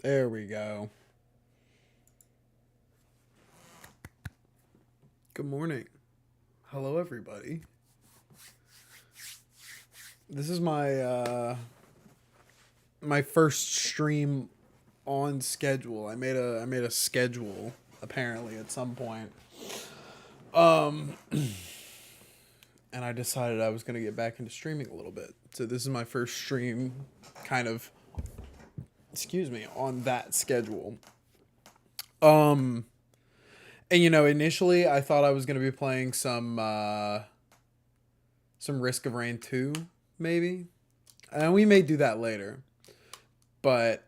There we go. Good morning. Hello, everybody. This is my first stream on schedule. I made a schedule apparently at some point. Um, and I decided I was gonna get back into streaming a little bit. So this is my first stream, kind of. Excuse me, on that schedule. Um, and initially I thought I was gonna be playing some Risk of Rain 2, maybe. And we may do that later. But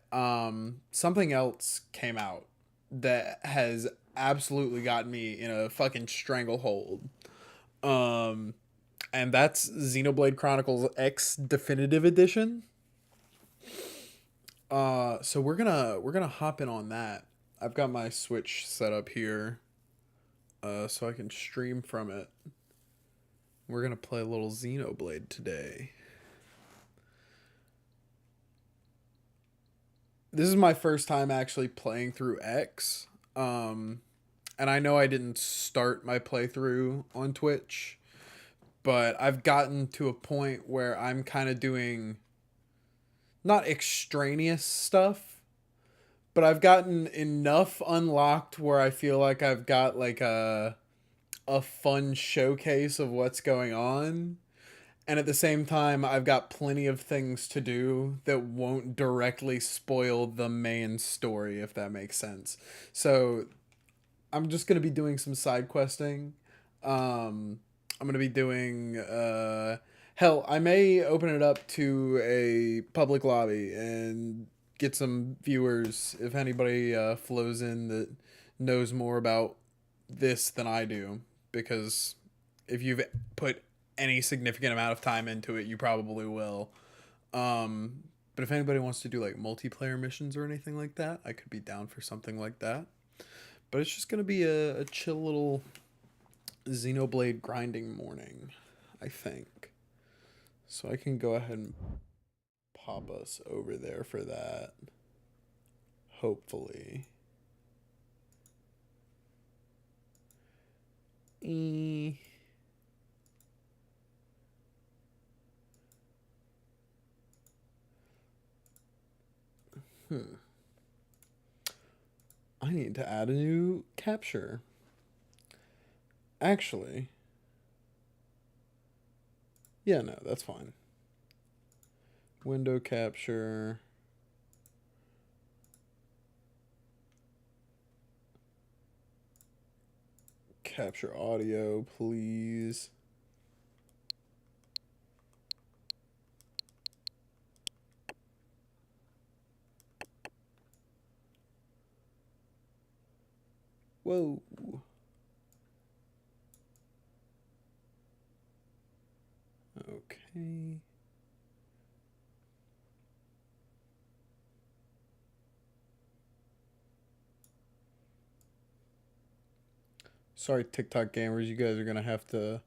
something else came out that has absolutely got me in a fucking stranglehold. Um and that's Xenoblade Chronicles X Definitive Edition. So we're gonna hop in on that. I've got my Switch set up here, so I can stream from it. We're gonna play a little Xenoblade today. This is my first time actually playing through X. And I know I didn't start my playthrough on Twitch, but I've gotten to a point where I'm kind of doing not extraneous stuff, but I've gotten enough unlocked where I feel like I've got like a fun showcase of what's going on. And at the same time, I've got plenty of things to do that won't directly spoil the main story, if that makes sense. So I'm just gonna be doing some side questing. I'm gonna be doing hell. I may open it up to a public lobby and get some viewers if anybody flows in that knows more about this than I do. Because if you've put any significant amount of time into it, you probably will. But if anybody wants to do like multiplayer missions or anything like that, I could be down for something like that. But it's just gonna be a chill little Xenoblade grinding morning, I think. So I can go ahead and pop us over there for that. Hopefully. E. Hmm. I need to add a new capture. Actually, yeah, no, that's fine. Window capture. Capture audio, please. Whoa. Okay. Sorry, TikTok gamers, you guys are gonna have to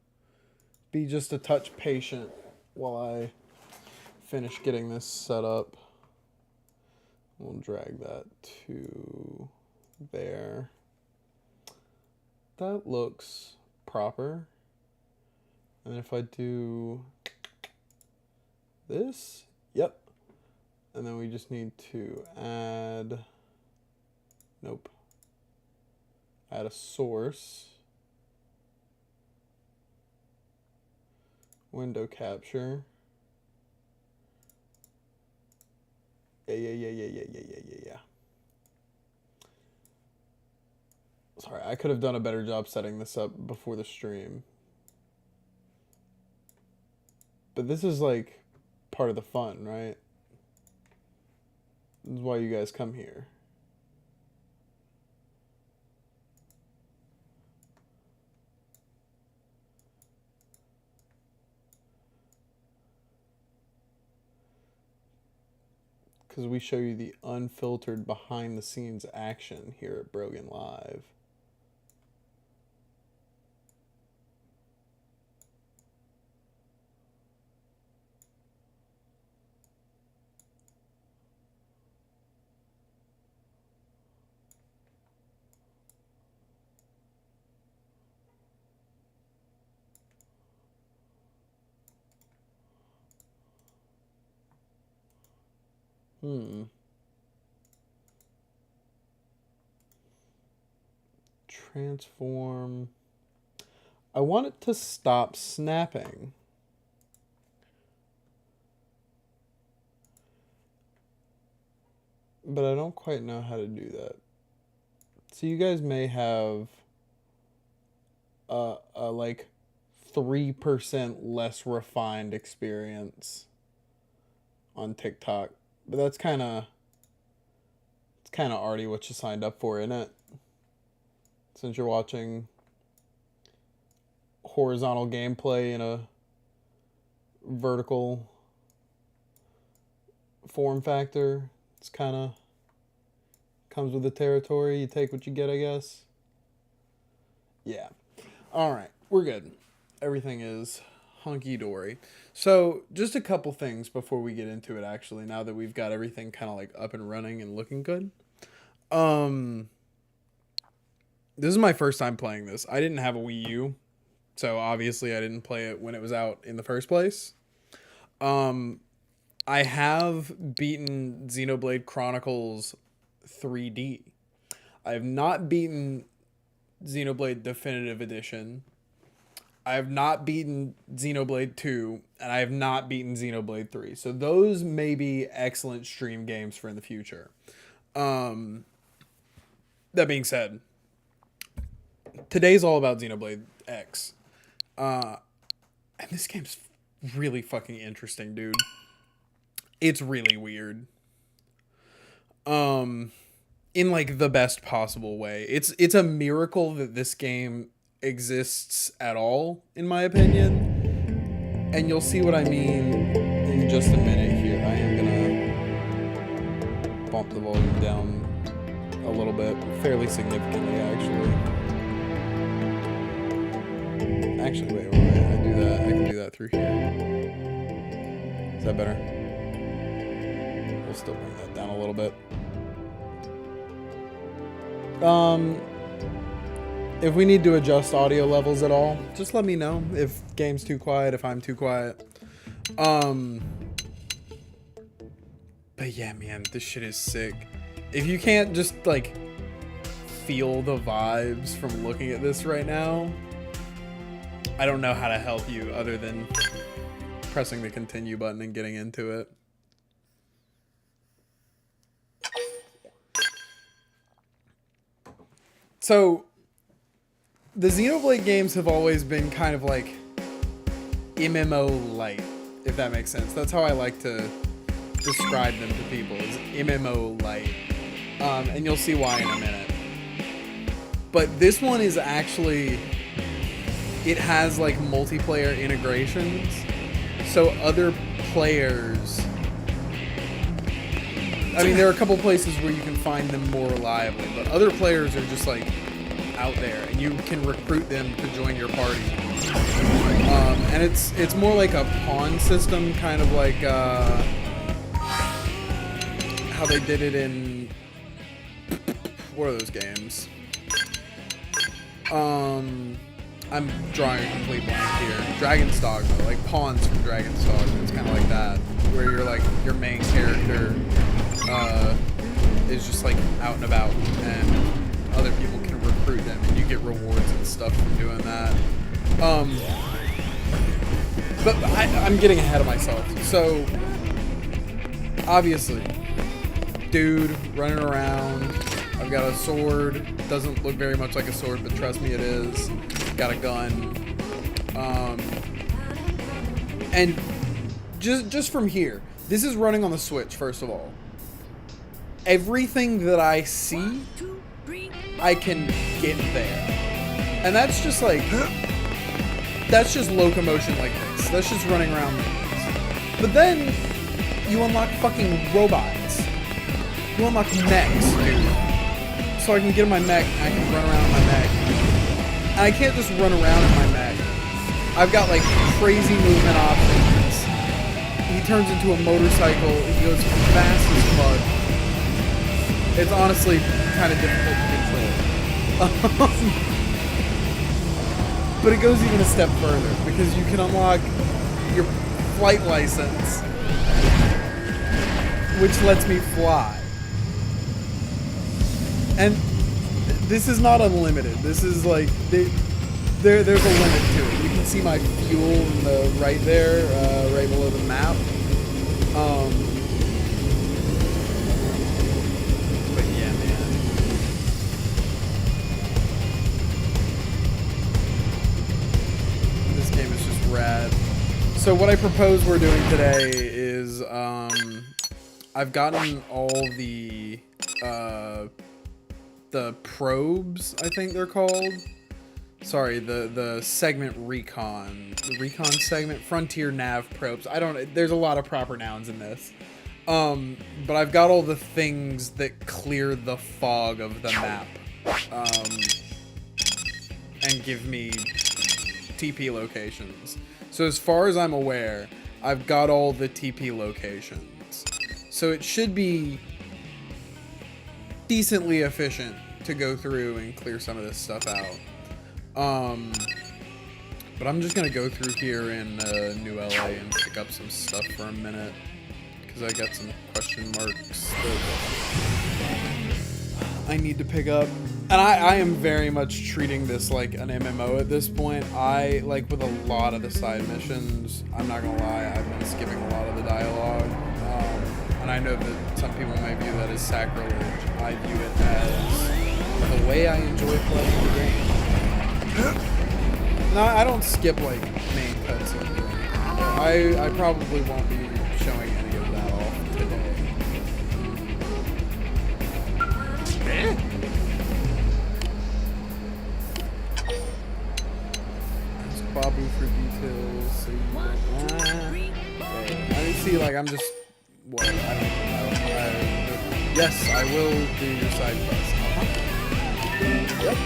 be just a touch patient while I finish getting this set up. We'll drag that to there. That looks proper. And if I do this, yep. And then we just need to add, nope, add a source. Window capture. Yeah. Sorry, I could have done a better job setting this up before the stream. But this is like part of the fun, right? This is why you guys come here. Because we show you the unfiltered behind the scenes action here at Brogan Live. Transform. I want it to stop snapping. But I don't quite know how to do that. So you guys may have a like 3% less refined experience on TikTok. But that's kind of already what you signed up for, isn't it? Since you're watching horizontal gameplay in a vertical form factor, it's kind of comes with the territory. You take what you get, I guess. Yeah. All right, we're good. Everything is hunky-dory. So just a couple things before we get into it, actually, now that we've got everything kind of like up and running and looking good. This is my first time playing this. I didn't have a Wii U, so obviously I didn't play it when it was out in the first place. I have beaten Xenoblade Chronicles 3D. I have not beaten Xenoblade Definitive Edition. I have not beaten Xenoblade 2, and I have not beaten Xenoblade 3. So those may be excellent stream games for in the future. That being said, today's all about Xenoblade X. And this game's really fucking interesting, dude. It's really weird. In like the best possible way. It's a miracle that this game exists at all, in my opinion. And you'll see what I mean in just a minute here. I am gonna bump the volume down a little bit, fairly significantly, actually. Actually, wait. I can do that through here. Is that better? We'll still bring that down a little bit. If we need to adjust audio levels at all, just let me know. If game's too quiet, if I'm too quiet. But yeah, man, this shit is sick. If you can't just like feel the vibes from looking at this right now, I don't know how to help you other than pressing the continue button and getting into it. So, the Xenoblade games have always been kind of like MMO light, if that makes sense. That's how I like to describe them to people, is MMO light. And you'll see why in a minute. But this one is actually, it has like multiplayer integrations. So other players, I mean, there are a couple places where you can find them more reliably, but other players are just like out there, and you can recruit them to join your party. And it's more like a pawn system, kind of like how they did it in, what are those games? I'm drawing a complete blank here. Dragon's Dogma, like pawns from Dragon's Dogma. It's kind of like that, where you're like, your main character is just like out and about, and other people can recruit them, and you get rewards and stuff from doing that. But I'm getting ahead of myself. So, obviously, dude running around. I've got a sword. Doesn't look very much like a sword, but trust me, it is. Got a gun. And just from here, this is running on the Switch, first of all. Everything that I see, I can get there. And that's just like, that's just locomotion like this. That's just running around like this. But then, you unlock fucking robots. You unlock mechs, dude. So I can get in my mech, and I can run around in my mech. And I can't just run around in my mech. I've got like crazy movement options. He turns into a motorcycle. He goes fast as fuck. It's honestly kind of difficult to control. But it goes even a step further, because you can unlock your flight license which lets me fly. And this is not unlimited. This is like, there's a limit to it. You can see my fuel in the right there, right below the map. But yeah, man. This game is just rad. So what I propose we're doing today is, I've gotten all the probes, I think they're called. Sorry, the segment recon. The recon segment, frontier nav probes. There's a lot of proper nouns in this. But I've got all the things that clear the fog of the map. And give me TP locations. So as far as I'm aware, I've got all the TP locations. So it should be decently efficient to go through and clear some of this stuff out. But I'm just gonna go through here in New LA and pick up some stuff for a minute, because I got some question marks that I need to pick up. And I am very much treating this like an MMO at this point. Like with a lot of the side missions, I'm not gonna lie, I've been skipping a lot of the dialogue. And I know that some people may view that as sacrilege. I view it as the way I enjoy playing the game. No, I don't skip like main cutscenes or anything. I probably won't be showing any of that off today. Ask Babu for details. So I see, like, I'm just what? I don't know. Yes, I will do your side quest. Yep.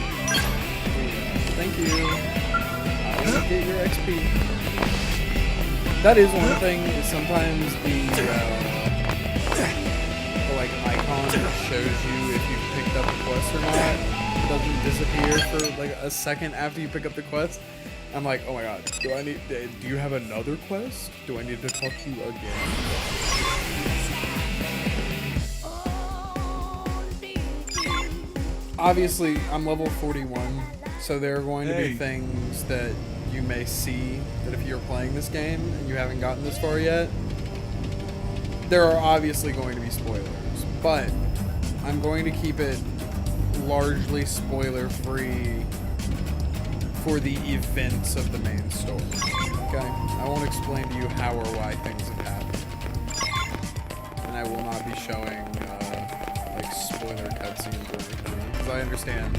Thank you. I will get your XP. That is one thing. Is sometimes the like icon that shows you if you've picked up a quest or not, it doesn't disappear for like a second after you pick up the quest. I'm like, oh my god, do you have another quest? Do I need to talk to you again? Obviously, I'm level 41, so there are going to be things that you may see that if you're playing this game and you haven't gotten this far yet, there are obviously going to be spoilers, but I'm going to keep it largely spoiler-free for the events of the main story, okay? I won't explain to you how or why things have happened, and I will not be showing, like, spoiler cutscenes or anything. I understand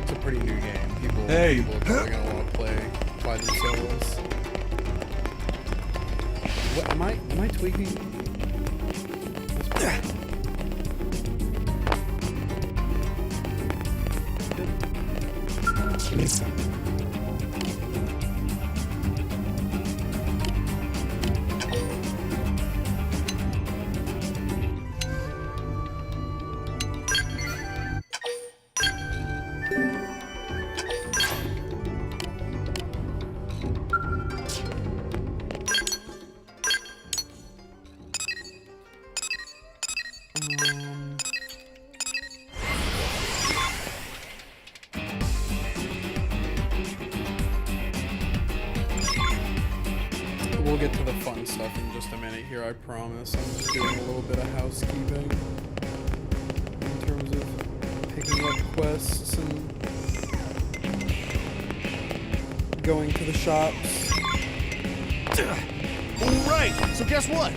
it's a pretty new game. People are probably gonna want to play by themselves. What am I tweaking? Listen. We'll get to the fun stuff in just a minute here, I promise. I'm just doing a little bit of housekeeping in terms of picking up quests and going to the shops. Alright, so guess what?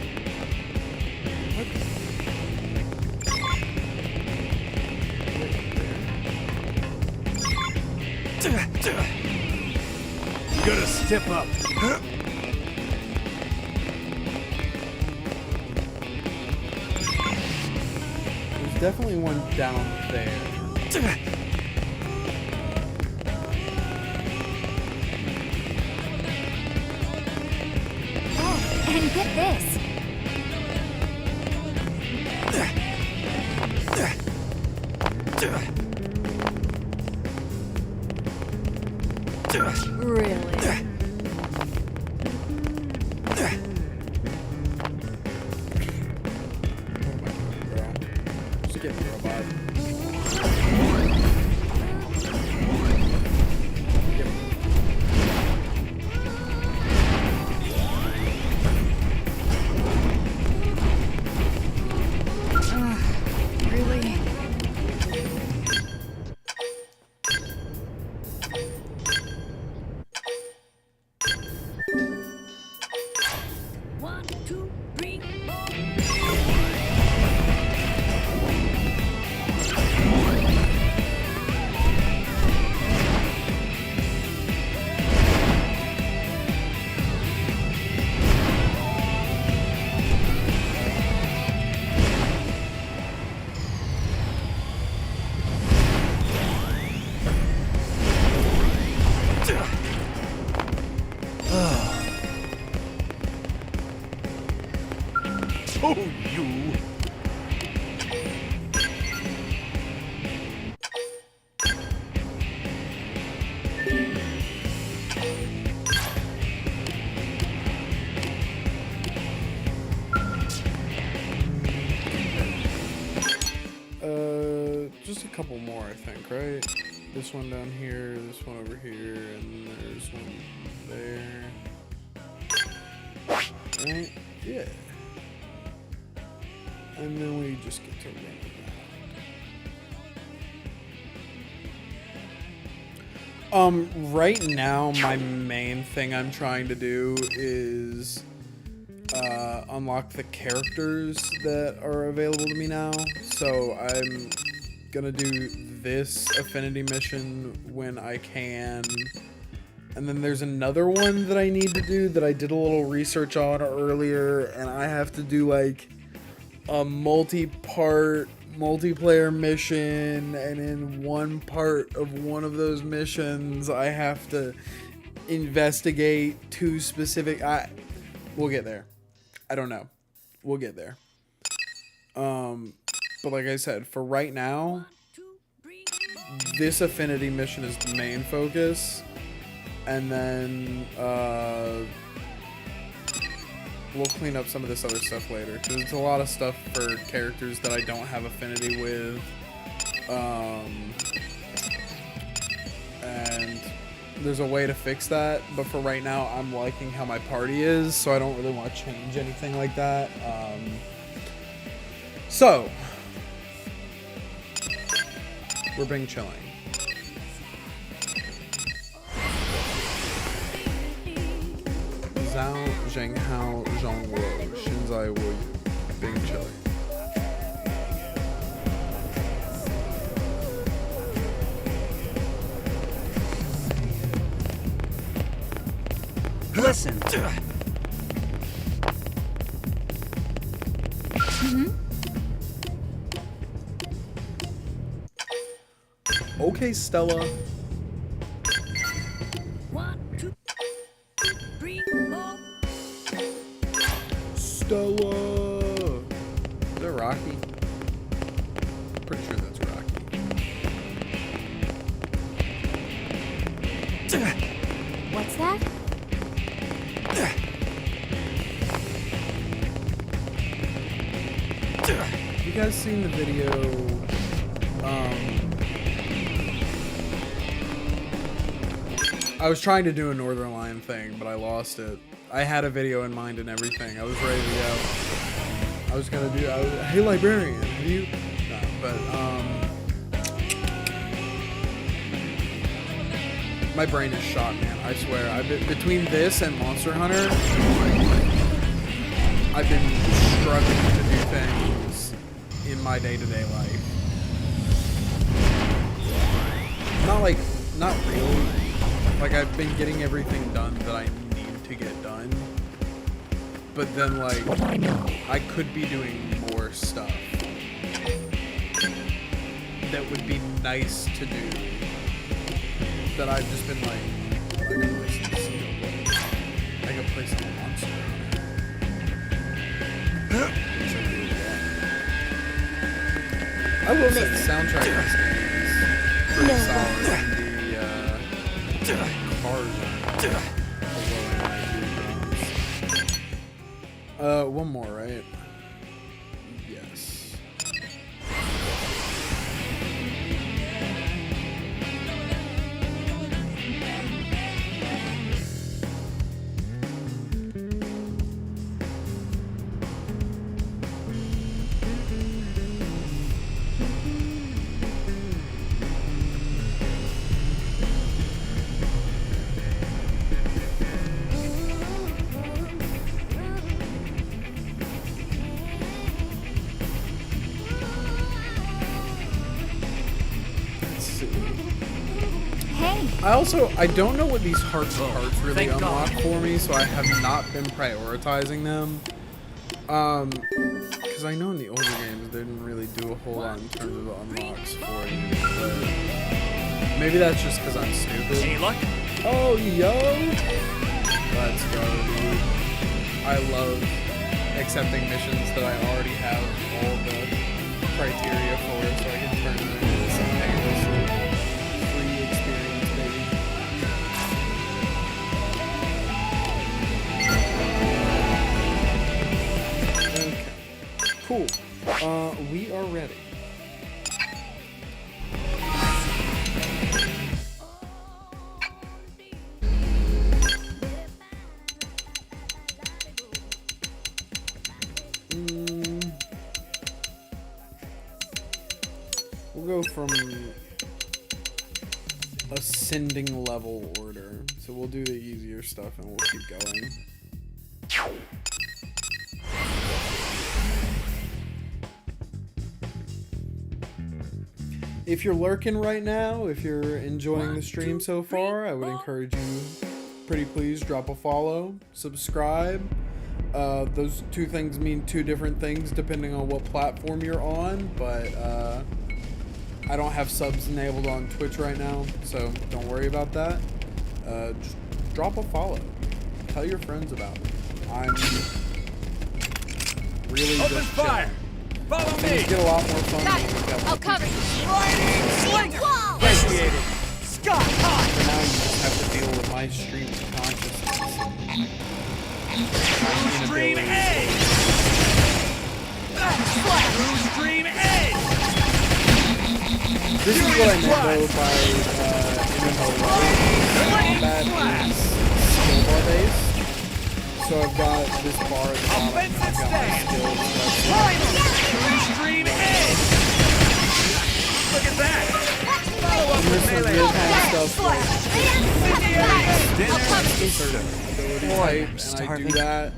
You gotta step up. There's definitely one down there. And get this. Really? Oh, you. Just a couple more, I think, right? This one down here, this one over here, and there's one there. Right? Yeah. And then we just get to run around. Right now, my main thing I'm trying to do is unlock the characters that are available to me now. So I'm gonna do this affinity mission when I can. And then there's another one that I need to do that I did a little research on earlier, and I have to do like a multi-part multiplayer mission, and in one part of one of those missions I have to investigate two specific we'll get there. I don't know. We'll get there. But like I said, for right now, this affinity mission is the main focus. And then we'll clean up some of this other stuff later, because it's a lot of stuff for characters that I don't have affinity with. And there's a way to fix that, but for right now I'm liking how my party is, so I don't really want to change anything like that. So we're being chilling. Zhao, Zheng Hao, Zhong Wo, Shinzai Wu Yu, being chilling. Listen. Okay, Stella. 1, 2, 3, 4. Stella. Is that Rocky? Pretty sure that's Rocky. What's that? You guys seen the video? I was trying to do a Northern Lion thing, but I lost it. I had a video in mind and everything. I was ready to go. I was gonna do. Hey, librarian, have you? No, but my brain is shot, man. I swear. I've been between this and Monster Hunter. I've been struggling to do things in my day-to-day life. Not really. Like, I've been getting everything done that I need to get done. But then, like, I could be doing more stuff that would be nice to do. That I've just been like, I could play some Xenoblade. I could play some Monster Hunter. I will admit, the soundtrack of this game is pretty solid. The cars are one more, right? Yes. I don't know what these hearts really unlock for me, so I have not been prioritizing them. Because I know in the older games they didn't really do a whole lot in terms of unlocks for you. But maybe that's just because I'm stupid. Any luck? Oh, yo! Let's go, dude. I love accepting missions that I already have all the criteria for, so I can turn them into some painless free experience, baby. Okay. Cool. We are ready. We'll go from ascending level order. So we'll do the easier stuff and we'll keep going. If you're lurking right now, if you're enjoying the stream so far, I would encourage you, pretty please, drop a follow, subscribe. Those two things mean two different things depending on what platform you're on, but I don't have subs enabled on Twitch right now, so don't worry about that. Just drop a follow. Tell your friends about it. I'm really Open just fire! chilling. Follow Things me! get a lot more fun Got when it. you've got I'll more cover people. you. Slinger! Wall. Appreciated! Scott, hot! For now, you just have to deal with my stream consciousness. Stream A! Blue Stream A! This is what I meant though by MMO combat is skill bar based. So I've got this bar at the bottom, I've got my skills. Blue Stream A! Look at that! Follow up And with there's some melee! real kind of stuff like Dinner! ability Boy, type, I'm and I do starving. that,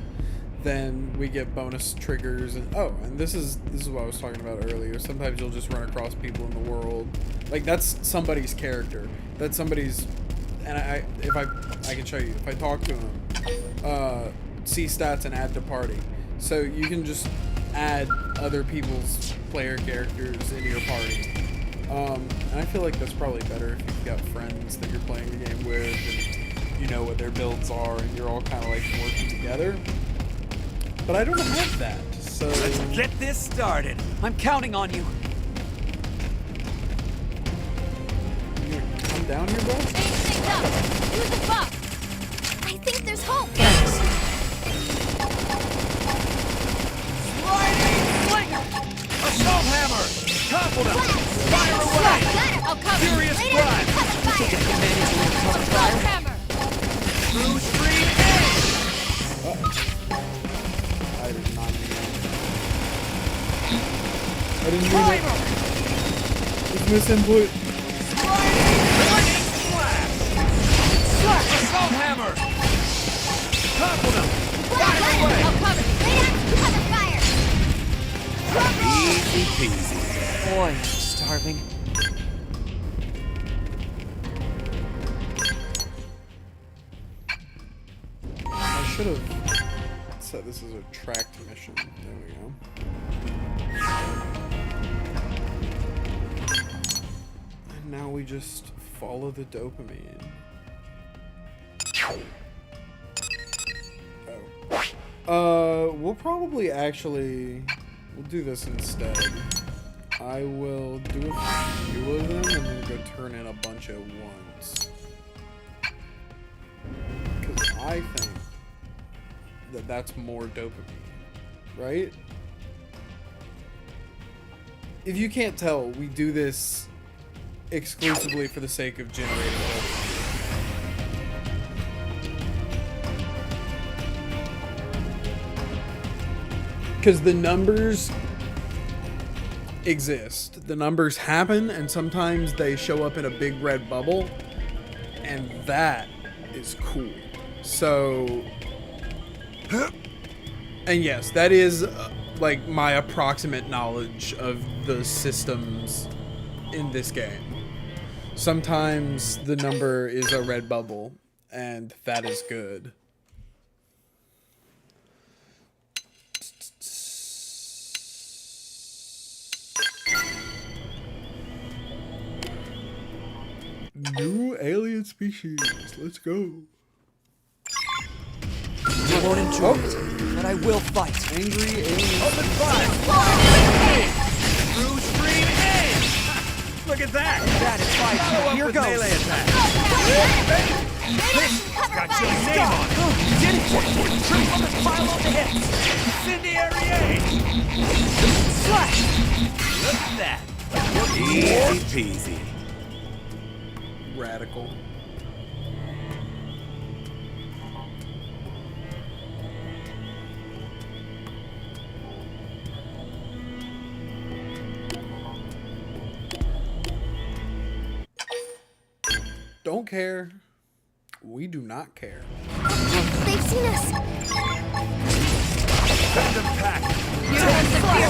then we get bonus triggers. And oh, and this is what I was talking about earlier. Sometimes you'll just run across people in the world, like that's somebody's character. That's somebody's, and if I can show you. If I talk to him, see stats and add to party. So you can just add other people's player characters into your party. And I feel like that's probably better if you've got friends that you're playing the game with, and you know what their builds are, and you're all kind of like working together. But I don't have that, so Let's get this started! I'm counting on you. you gonna come down here, bro? Change things up. Use the buff. I think there's hope. Sliding Slinger! Assault Hammer! Topple them! Fire away! Got it. I'll cover. Furious Later, Drive! cover fire. Cover Assault fire. hammer. Blue Stream A! I did not mean it. I didn't mean it. Primer! It's misinput. Lightning Slash! Assault Hammer! Topple them! Fire Got it. away! I'll cover. Later, cover fire. Easy peasy. Boy, I'm starving. I should have said this is a tracked mission. There we go. And now we just follow the dopamine. Oh. We'll probably we'll do this instead. I will do a few of them and then go turn in a bunch at once. Because I think that that's more dopamine, right? If you can't tell, we do this exclusively for the sake of generating dopamine. Because the numbers exist. The numbers happen, and sometimes they show up in a big red bubble, and that is cool. So, and yes, that is like my approximate knowledge of the systems in this game. Sometimes the number is a red bubble, and that is good. New alien species. Let's go. You won't enjoy it. Let but I will fight. Angry alien. Open fire! Through screen A! Look at that! That is Follow fight. up Here with goes. melee attack. Got your name on it. Did it? Triple the pile on the hits. Incendiary A! Slash! Look at that. Easy peasy. Radical. Don't care. We do not care. They've seen us. Send them pack. Leave this to me.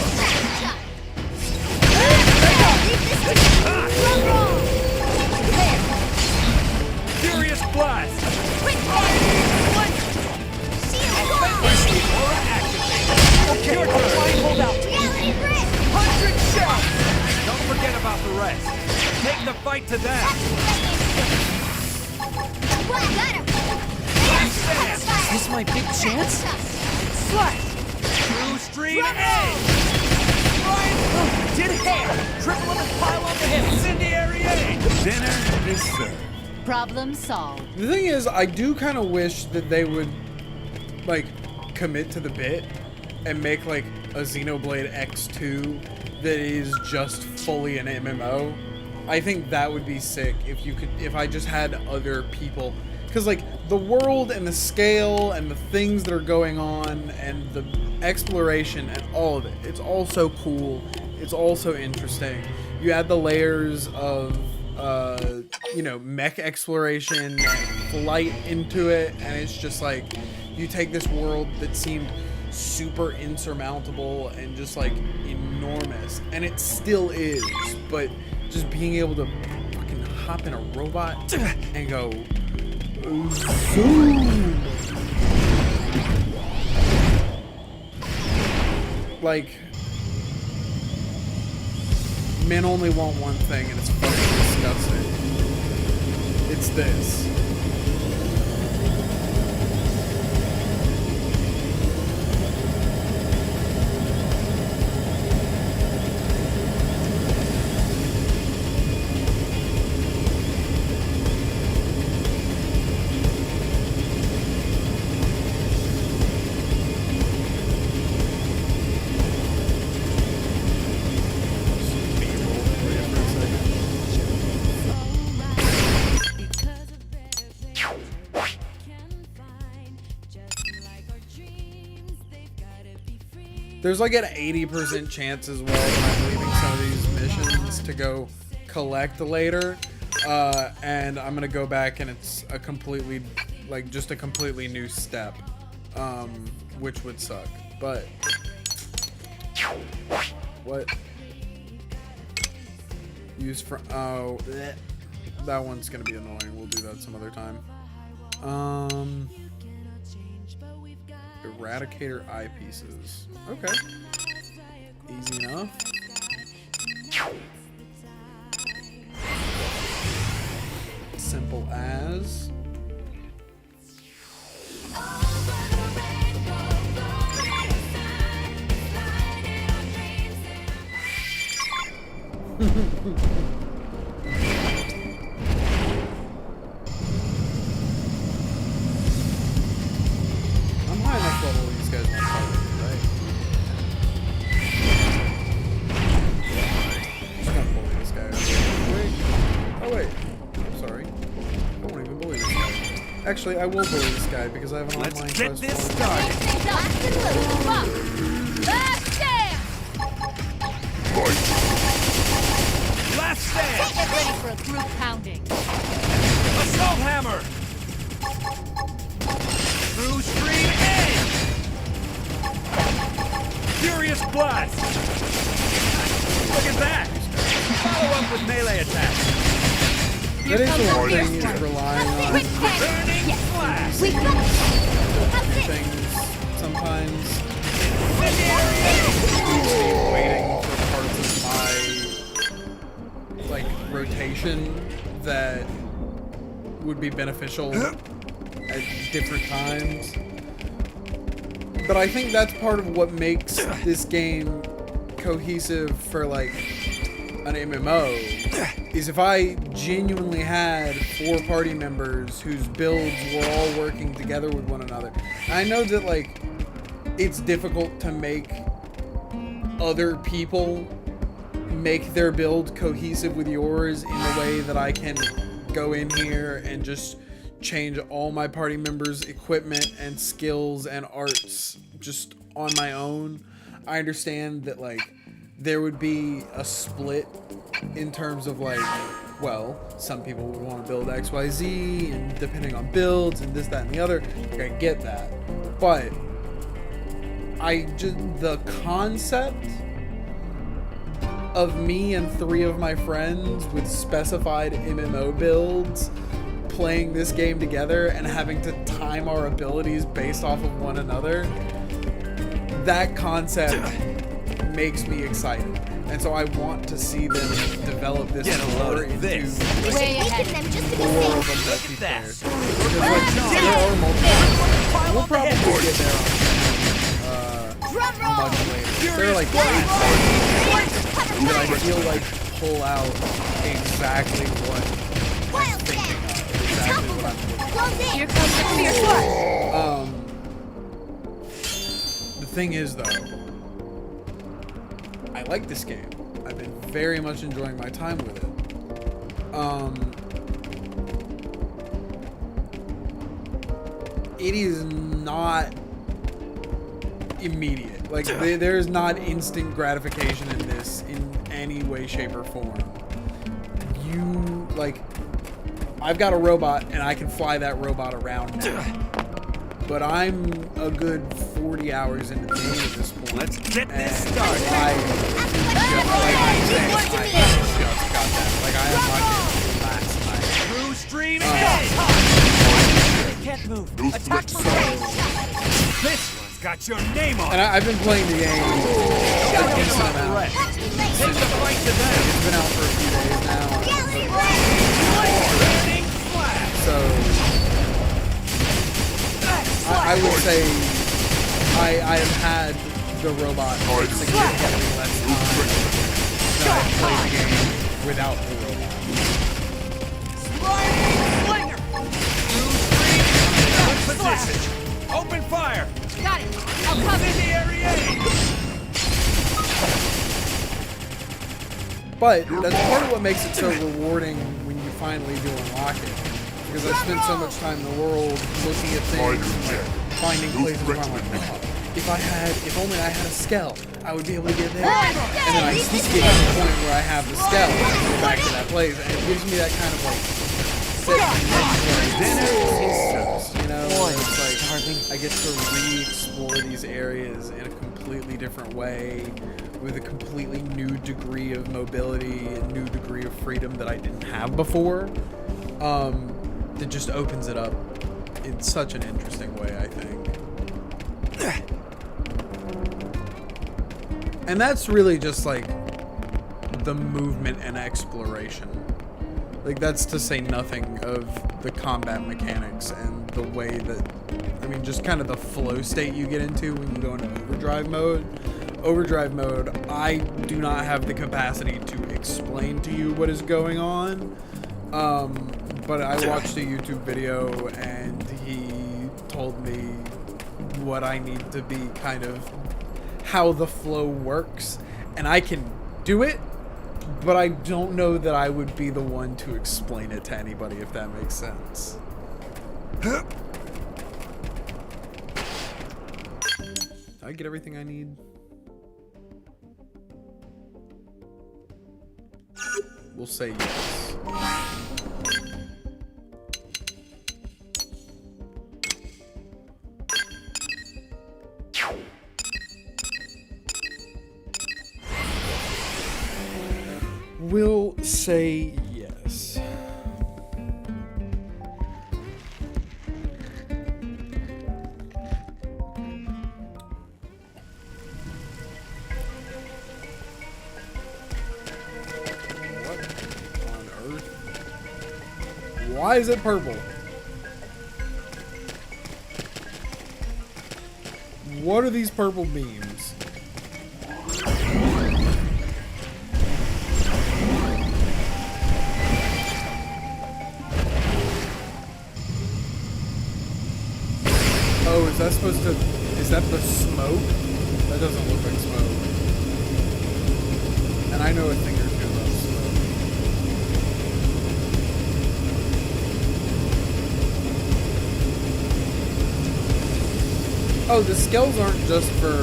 Wrong. Furious blast. Quick fire. Shield wall. Aura activated. Okay, I'll try and hold out. Reality grip. 100 shots. Don't forget about the rest. Take the fight to them. What? Got him. Is this my big chance? Slash! Through stream A. Did it? Triple of the pile on the hip. Incendiary A. Dinner is served. Problem solved. The thing is, I do kind of wish that they would, like, commit to the bit and make, like, a Xenoblade X2 that is just fully an MMO. I think that would be sick if I just had other people, because like the world and the scale and the things that are going on and the exploration and all of it, it's all so cool. It's all so interesting. You add the layers of you know, mech exploration and flight into it, and it's just like you take this world that seemed super insurmountable and just like enormous, and it still is, but just being able to fucking hop in a robot and go zoom. Like, men only want one thing, and it's fucking disgusting. It's this. There's like an 80% chance as well that I'm leaving some of these missions to go collect later, and I'm gonna go back and it's a completely, like, just a completely new step, which would suck. But what? Use for bleh. That one's gonna be annoying. We'll do that some other time. Eradicator eyepieces. Okay. Easy enough. Simple as. I'm high enough level these guys won't fight with me, right? I'm just gonna bully this guy. Wait. Oh wait. I'm sorry. I won't even bully this guy. Actually, I will bully this guy because I have an online Let's get quest this for him. started. Blast and loop. Fuck. Last stand. Last stand. Get ready for a group pounding. Assault hammer. Through screen A. Furious blast. Look at that. Follow up with melee attack. That is the one thing is relying on Quick fire. Burning flash. We got it. How's it? things sometimes. Incendiary. Waiting for parts of my like rotation that would be beneficial at different times. But I think that's part of what makes this game cohesive for like an MMO, is if I genuinely had 4 party members whose builds were all working together with one another. And I know that like it's difficult to make other people make their build cohesive with yours in the way that I can go in here and just change all my party members' equipment and skills and arts just on my own. I understand that like there would be a split in terms of like, well, some people would want to build XYZ and depending on builds and this, that, and the other. Like, I get that. But the concept of me and 3 of my friends with specified MMO builds playing this game together and having to time our abilities based off of one another, that concept makes me excited. And so I want to see them develop this more into Way ahead of them just to be more of safe. a multiplayer. Because like, there are multiplayer. We'll probably get there Drum roll. much later. They're like 8 that I feel like pull out exactly what Wild I'm thinking Slam. of. Exactly what I'm looking for. Close in. Here comes the fierce one. The thing is, though, I like this game. I've been very much enjoying my time with it. It is not immediate. Like, there's not instant gratification in this in any way, shape, or form. I've got a robot, and I can fly that robot around now. But I'm a good 40 hours into the game at this point. Let's get this and started. I just got that. Like, I unlocked it last night. True stream ahead. Can't move. Attack from range. This one's got your name on And it. I've been playing the game a decent amount. Catch me Take later. the fight to them. It's been out for a few days now. Galaxy blast. Burning flash. So I would say I have had the robot for significantly less time than I played the game without the robot. Sliding slinger. Good position. Open fire. Got it. I'll cover. Incendiary aim. But that's part of what makes it so rewarding when you finally do unlock it. Because I spent so much time in the world looking at things and like, finding places where I'm like, oh, if only I had a Skell, I would be able to get there. And then I get to the point where I have the Skell and I go back to that place, and it gives me that kind of like you know, it's like I get to re-explore these areas in a completely different way, with a completely new degree of mobility and new degree of freedom that I didn't have before. That just opens it up in such an interesting way, I think. And that's really just like the movement and exploration. Like, that's to say nothing of the combat mechanics and the way that, I mean, just kind of the flow state you get into when you go into overdrive mode. Overdrive mode, I do not have the capacity to explain to you what is going on. But I watched a YouTube video and he told me what I need to be, kind of how the flow works, and I can do it, but I don't know that I would be the one to explain it to anybody, if that makes sense. Did I get everything I need? We'll say yes. We'll say yes. What on earth? Why is it purple? What are these purple beams? Oh, is that supposed to... Is that the smoke? That doesn't look like smoke. And I know a thing or two about smoke. Oh, the skells aren't just for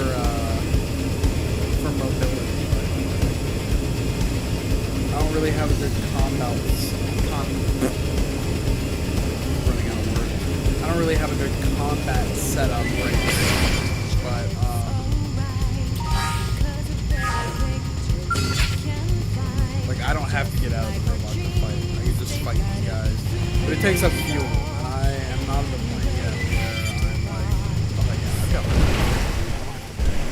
mobility. I don't really have a good combat. Running out of words. I don't really have a good combat setup right now. But like I don't have to get out of the robot to fight. I can just fight these guys. But it takes up fuel, and I am not at the point yet where I'm like, oh yeah, I've got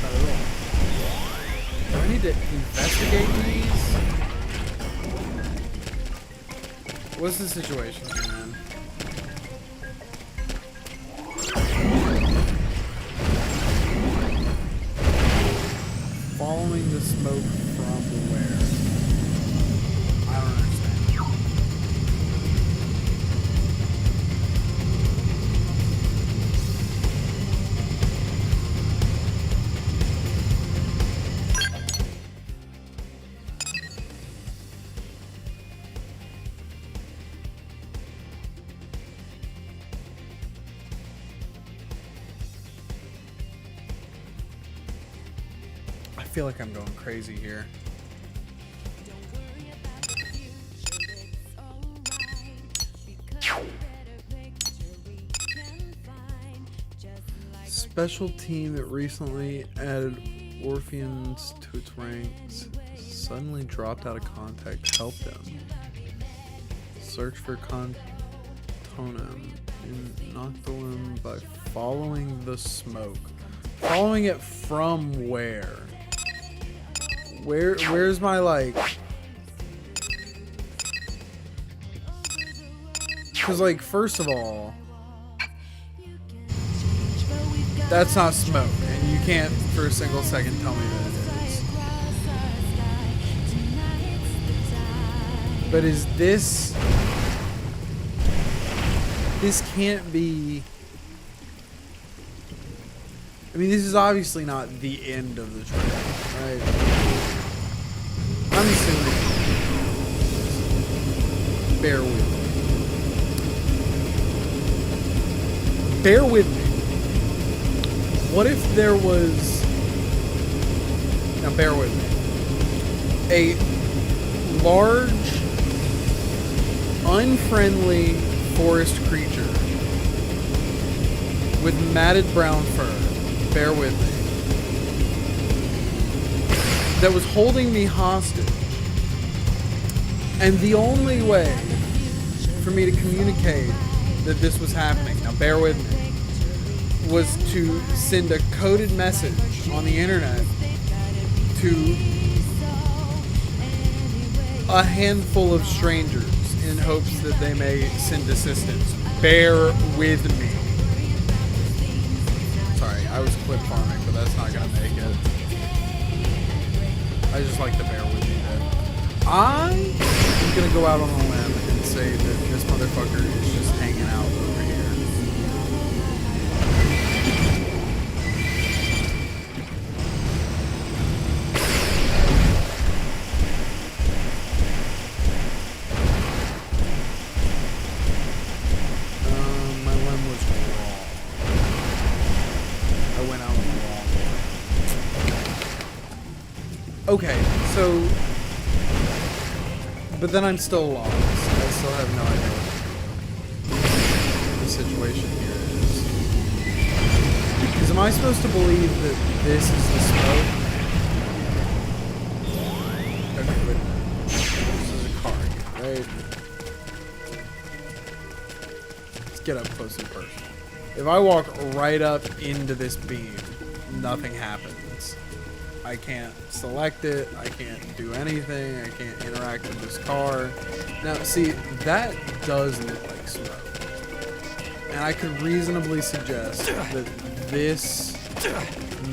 not at all. Do I need to investigate these? What's the situation here, man? Following the smoke from where? I don't understand. I feel like I'm going crazy here. Special team that recently added Orpheans to its ranks suddenly dropped out of contact. Help them. Search for Contonum in Noctilum by following the smoke. Following it from where? Where's my like? Because like, first of all, that's not smoke, and you can't for a single second tell me that it is. But is this? This can't be. I mean, this is obviously not the end of the trail, right? I'm assuming. Bear with me. Bear with me. What if there was... Now, bear with me. A large, unfriendly forest creature with matted brown fur. Bear with me. That was holding me hostage. And the only way for me to communicate that this was happening, now bear with me, was to send a coded message on the internet to a handful of strangers in hopes that they may send assistance. Bear with me. Sorry, I was clip farming, but that's not gonna make it. I just like to bear with you that I'm gonna go out on a limb and say that this motherfucker is just hanging out over here. My limb was wrong. I went out on the wrong one. Okay, so... But then I'm still lost. I still have no idea what the situation here is. Because am I supposed to believe that this is the smoke? Okay, wait a minute. This is a car here, right? Let's get up close and personal. If I walk right up into this beam, nothing happens. I can't select it, I can't do anything, I can't interact with this car. Now, see, that does look like smoke. And I could reasonably suggest that this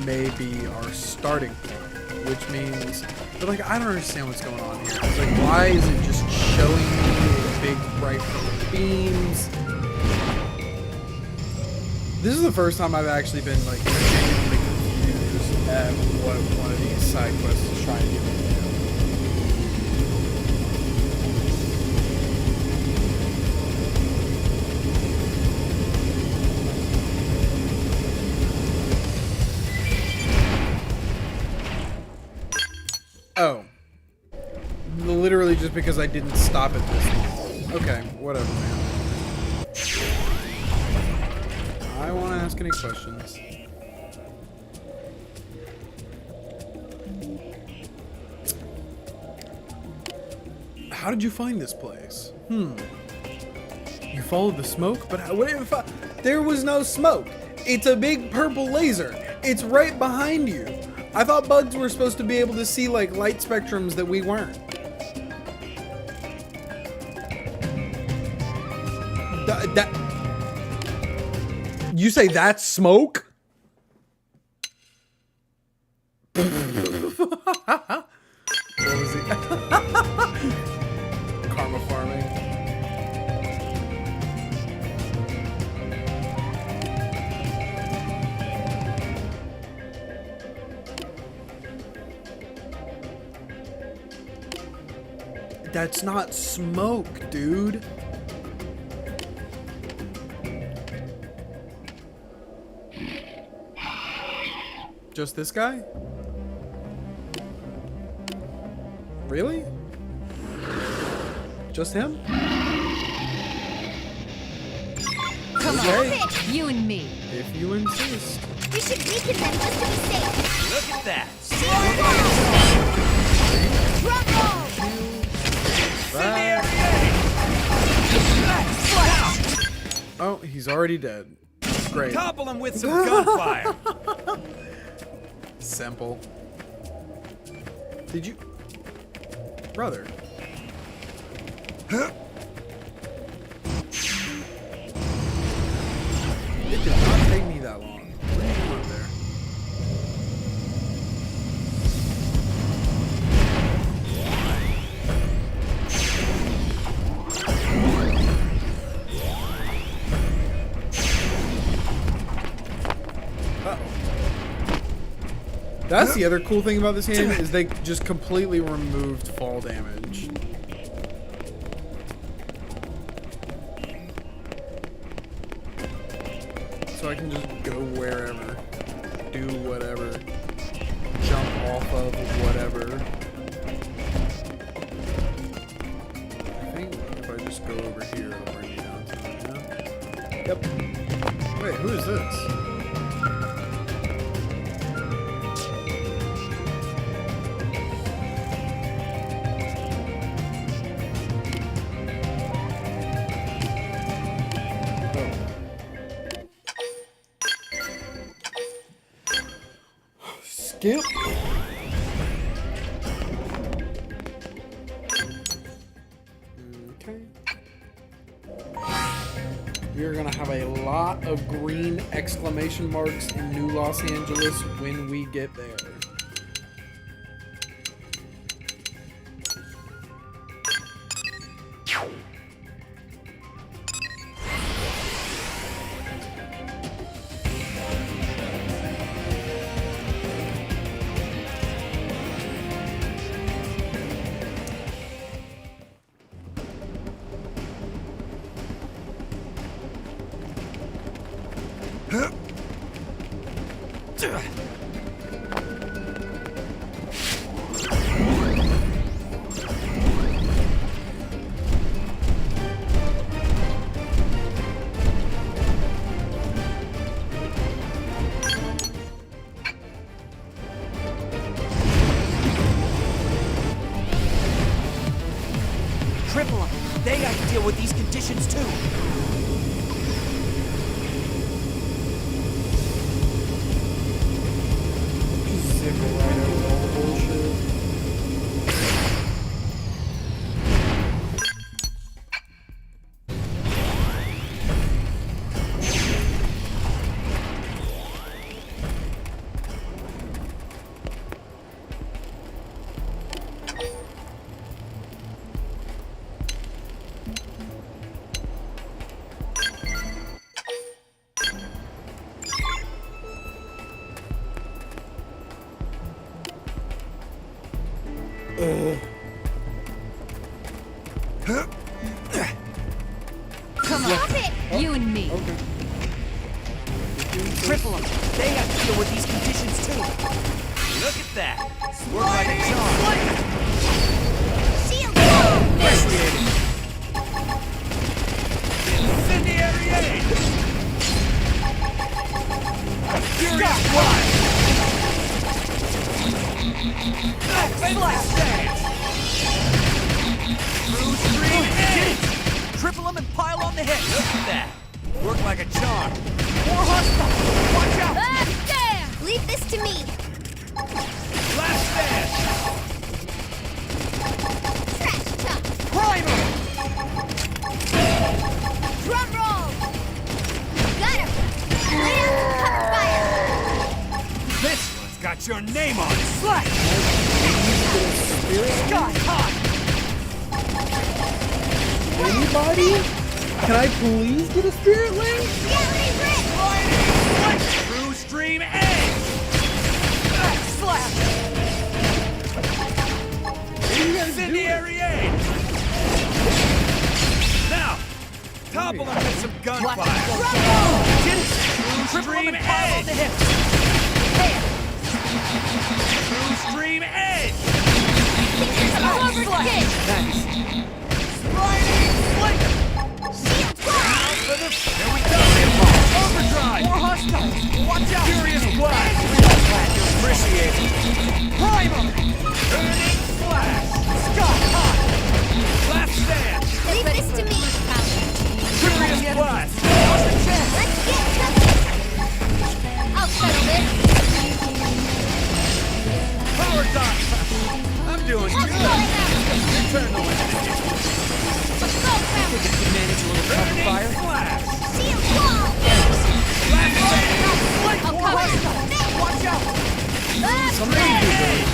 may be our starting point, which means, but like, I don't understand what's going on here. It's like, why is it just showing me big bright purple beams? This is the first time I've actually been like genuinely confused at what one of these side quests is trying to get me to do. Oh. Literally just because I didn't stop at this one. Okay, whatever, man. I want to ask any questions. How did you find this place? You followed the smoke? But what if there was no smoke? It's a big purple laser. It's right behind you. I thought bugs were supposed to be able to see like light spectrums that we weren't. You say that's smoke? What was he? Karma farming. That's not smoke, dude. Just this guy? Really? Just him? Come Okay. on, you and me. If you insist. We should weaken them just to be safe. Look at that. Drum roll! Oh, he's already dead. Great. Topple him with some gunfire. Simple. Did you... Brother. It did not take me that long. What are you doing there? That's the other cool thing about this hand is they just completely removed fall damage. So I can just go wherever, do whatever, jump off of whatever. I think if I just go over here, it'll bring me down to it, yeah? Yep. Wait, who is this? Skip. Okay. We are gonna have a lot of green exclamation marks in New Los Angeles when we get there. Triple them. They got to deal with these conditions too. Zip it right over all the bullshit. Come on. Stop it! You and me. Okay. Triple them. They have to deal with these conditions too. Look at that. Work like a charm. Shield wall! Appreciate it. Incendiary aid. Furious blast. Flash dance. Through stream aid. Triple them and pile on the hit. Look at that. Work like a charm. More hostiles. Watch out. There! Leave this to me. Last stand. Trash talk. Primer. Drum roll! Got him! Lay out some cover fire! This one's got your name on it. Slash. Sky high. Anybody? Can I please get a spirit link? Reality Brit! True stream edge. Slap. Incendiary aid. Now, topple them with some gunfire. True stream edge. True stream edge. Over kick! Sliding flicker. Shield wall! Here we go. Overdrive. More hostiles. Watch out. Furious blast. Appreciate it. Primer. Turning flash. Sky high. Last stand. Leave this to me. Furious blast. Let's get cooking! I'll settle this. Power dot. I'm doing What's good. going on? Return the wind. Let's go, Crown! Can manage a little cover fire. Flash. Shield wall! Last stand. I'll cover it. Watch out. Somebody do those.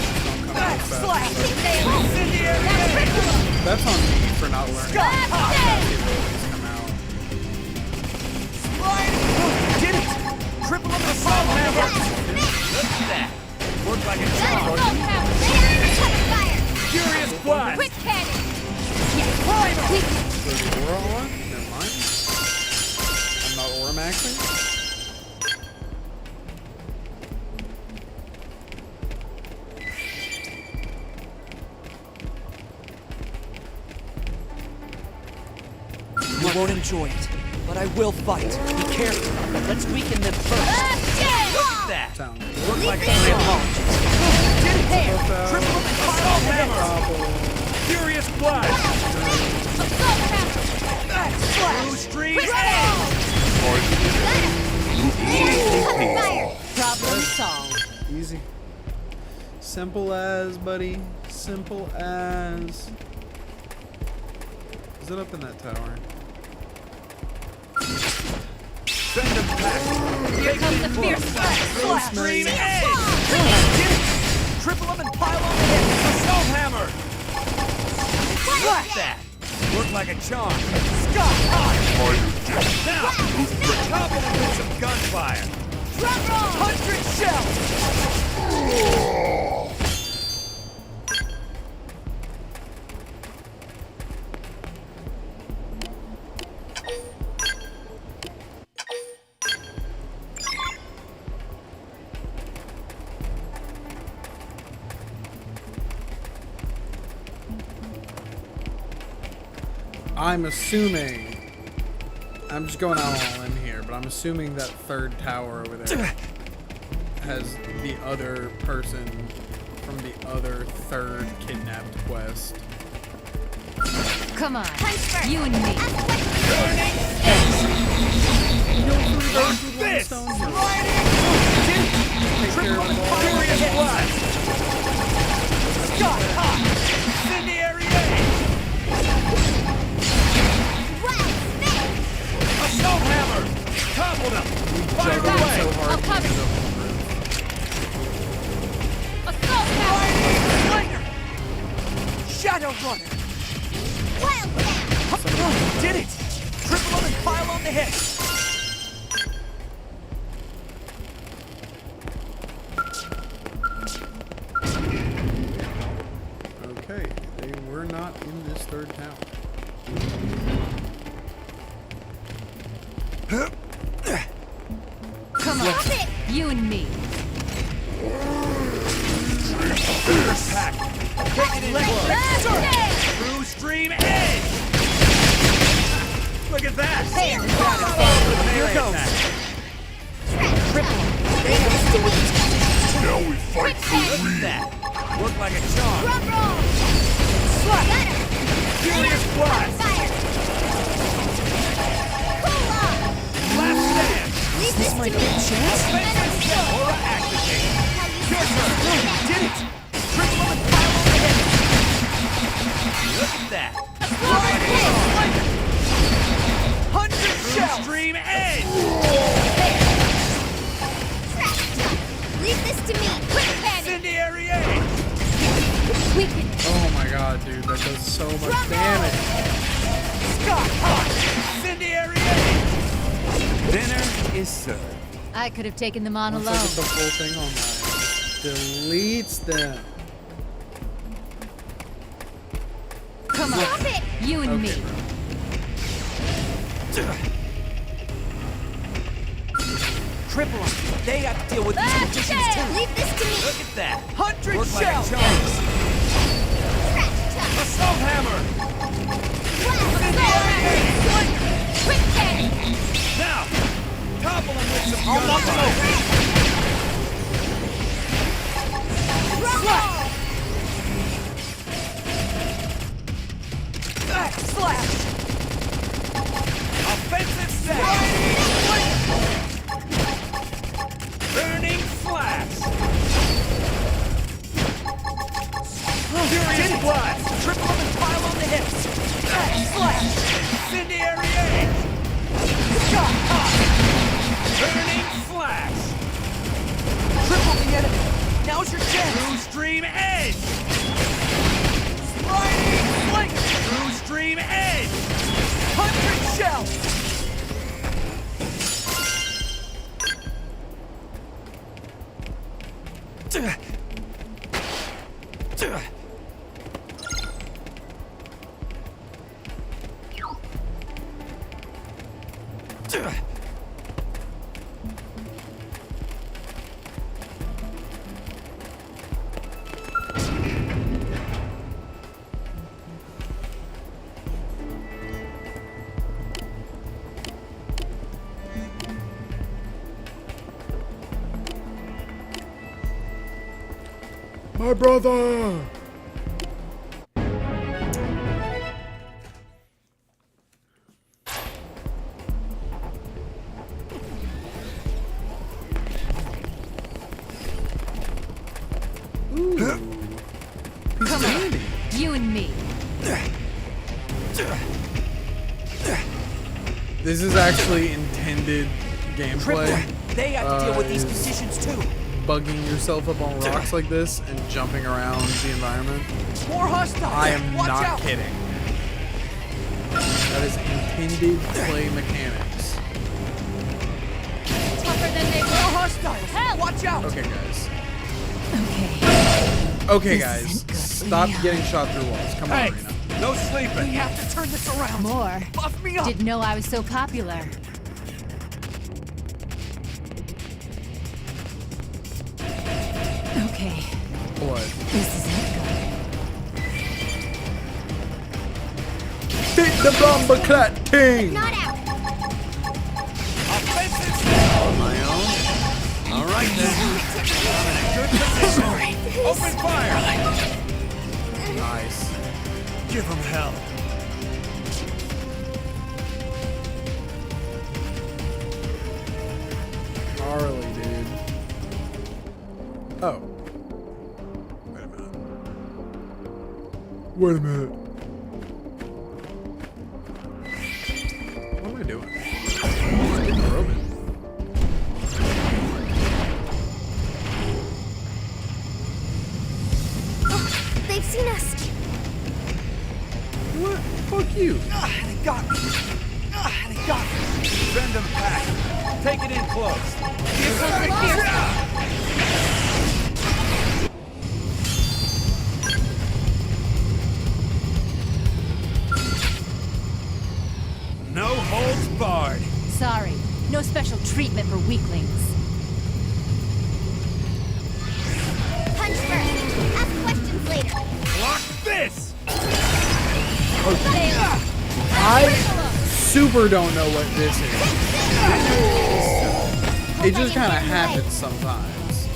Slash. I think they will. Incendiary Now aid. triple them. That's on me for not learning Sky how high. to come out. Slide. Did it. Triple them with assault hammer. Look at that. Worked like a Let's go, charm. Crown! Lay out some cover fire! Furious blast. Quick cannon! Primer. There's aura on? Never mind. I'm not aura maxing. You won't enjoy it, but I will fight. Be careful. Let's weaken them first. Look at that. Sound. Work like a champ. Did it there. Triple them and assault hammer. Furious blast. Blue stream edge. Problem solved. Easy. Simple as, buddy. Simple as. Is it up in that tower? Send them back. Here comes the fierce Blue stream edge. Did it. Triple them and pile on the hit. Assault hammer. Slap that. Work like a charm. Sky high. Now, topple them with some gunfire. Drum roll! 100 shells. I'm assuming. I'm just going out all in here, but I'm assuming that third tower over there has the other person from the other third kidnapped quest. Come on. You and me. This. Take care of them all. Furious blast. Sky high. Incendiary aid. Assault hammer. Topple them. Fire Juggling away. so hard I'll to cover get you. up the roof. Assault hammer! Lightning. Shadow runner. Wildcat! Did it. Triple them and pile on the hit. not in this third town. Come on. Stop it! You and me. Pack. Take it in close. Blast True stream edge. Look at that. Hey, Here goes. Now we fight for Look at that. Work like a charm. Drum roll! Got him! Furious blast. Fire! Cool off! Last stand. Leave this to me! Offensive set. Aura activate. How you Your turn. Did it. Triple and pile on the hit. Look at that. Work like a charm. 100 True stream edge. Leave this to me! Quick panic! Incendiary edge. We can. Oh my god, dude, that does so much Drum roll! damage. Scott hot. Incendiary edge. Dinner is served. I could have taken them on Once I alone. get the full thing on mine, it deletes them. Come on. Stop it! You and Okay, me. bro. Triple 'em. They have to deal with these Left conditions tail! too. Leave this to me! Look at that. 100 Work like a shells. charm. Scratch top! Assault hammer. Blast! Quick panic! Now, topple him with some I'll gun knock him fire. over! Drum roll! Slash. Offensive set. Burning flash. Furious blast. Triple him and pile on the hips. Slash. Incendiary edge. Shot hot. Burning flash. Triple the enemy. Now's your chance. True stream edge. Sliding flank. True stream edge. 100 shells. My brother! Come on. You and me. This is actually intended gameplay. They have to deal with these is- conditions too. Bugging yourself up on rocks like this and jumping around the environment. More hostiles. I am Watch not out. kidding. That is intended play mechanics. Tougher than they More were. hostiles. Help. Watch out. Okay, guys. Okay. Okay, This guys. isn't good, Stop Leo. getting shot through walls. Come on, Hey, Rena. no sleeping. We have to turn this around. More. Buff me up. Didn't know I was so popular. Okay. Blood. This isn't good. Beat the bomber clat team! Not out! Offensive set. On my own. All right then. I'm in a good position. Open fire. Nice. Give them hell. Gnarly, dude. Oh. Wait a minute. Wait a minute. What am I doing? Just getting Roman. They've seen us! What? Fuck you. They got me. They got me. Send them back. Take it in close. weaklings. Punch first. Ask questions later. Block this! I super don't know what this is. It just kind of happens sometimes.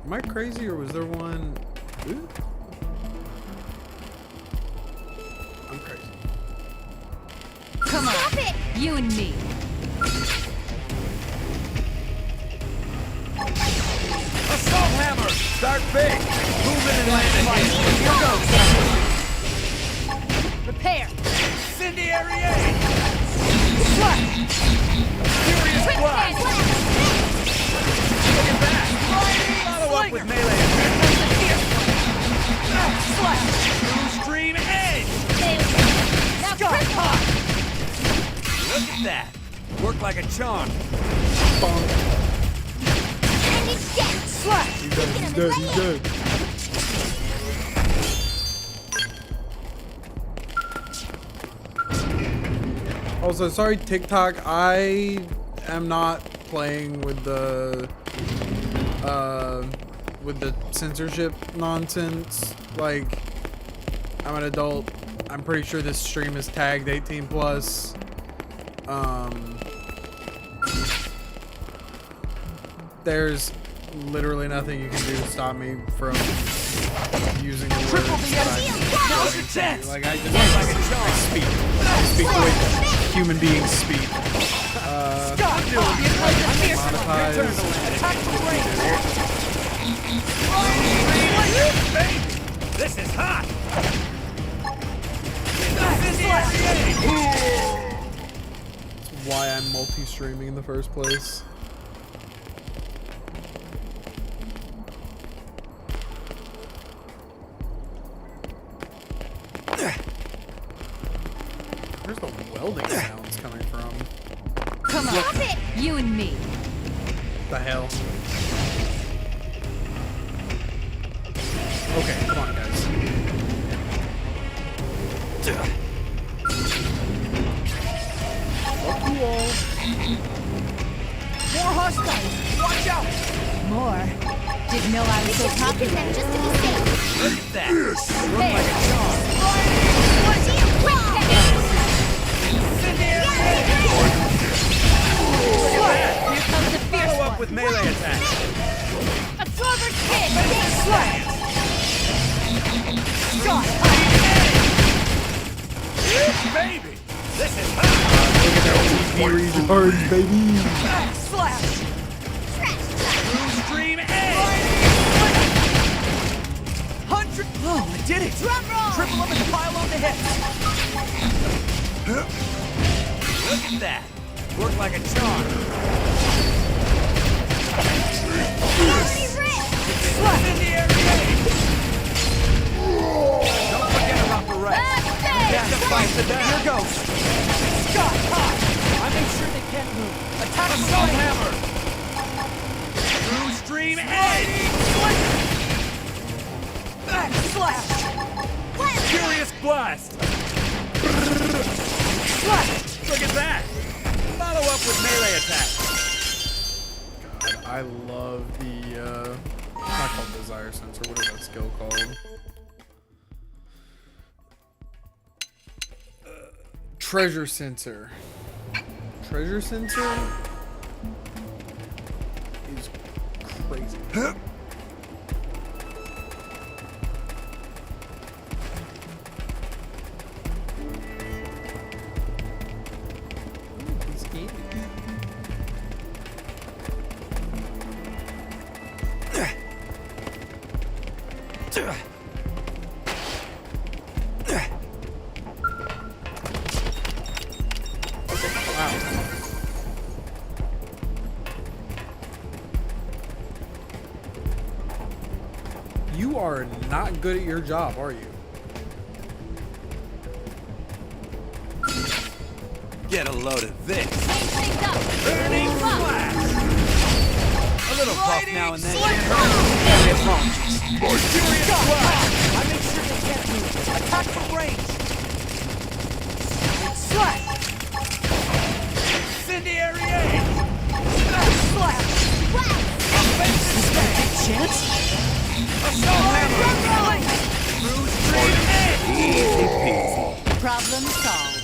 Am I crazy or was there one? Ooh. I'm crazy. Come on. Stop it! You and me. Assault hammer! Start big! Move in and land a hit. Here goes! Repair. Incendiary aid! Furious Quick blast! hand. Look at that! Follow up with melee attack! Blue stream edge! Now Scott cripple. hot! Look at that! Work like a charm! And he's dead. Slash! He's dead, he's dead, he's dead. Also, sorry TikTok, I am not playing with the censorship nonsense. Like, I'm an adult. I'm pretty sure this stream is tagged 18 plus. There's literally nothing you can do to stop me from using the Triple words the that enemy! I- Now's your chance! like I just Work like a I charm! speak the way human beings speak. Scott! Monetize. Attack the range! Baby! This is hot! Incendiary aid! Why I'm multi-streaming in the first place. Where's the welding sounds coming from? Come on. Stop it! You and me. The hell? Okay, come on, guys. Fuck you all. More hostiles! Watch out! More. Didn't know I was so Just taking popular. them just to be safe. Look at that! Work like a charm! Incendiary aid! Here comes the fierce Follow up one. with melee attack! A clover's kid. Slash! Scott. Baby! This is hot! Retards, baby. Slash! Blue stream edge! 100! Oh, I did it! Drum roll! Triple them and pile on the hits! Look at that! Work like a charm! Already ripped! Incendiary aid! Don't forget about the rest! You have to fight the down! Here goes! Scott, hot! I make sure they can't move! Attack assault hammer! Blue stream edge! Back slash! Furious blast! Slash! Look at that! Follow up with melee attack! God, I love the it's not called desire sensor. What is that skill called? Treasure sensor. Treasure sensor is crazy. He's eating. Wow. You are not good at your job, are you? Get a load of this! Burning flash! A little buff now and then. My apologies. Furious flash! I make sure they can't move. Attack from range! Slash! Incendiary aim! Slash! Offensive stance! Chance? Assault hammer! Bruise tree! Easy peasy. Problem solved.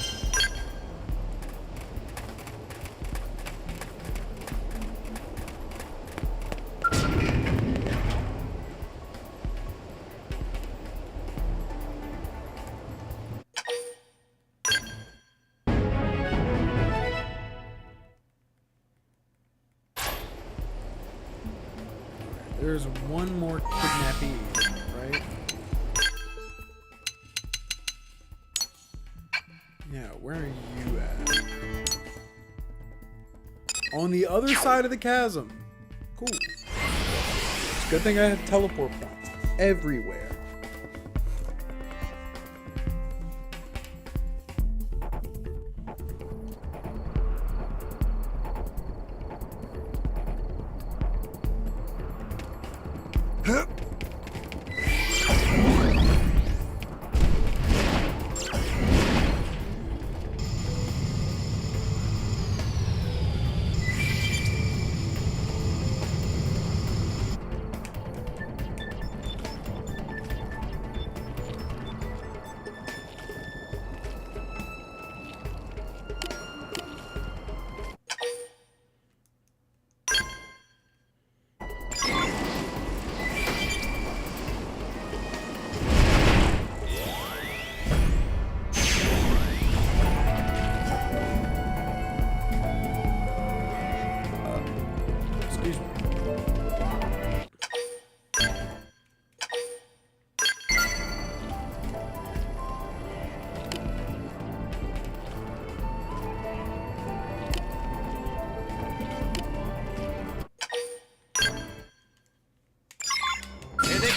There's one more kidnappee, right? Yeah, where are you at? On the other side of the chasm. Cool. It's a good thing I have teleport points everywhere.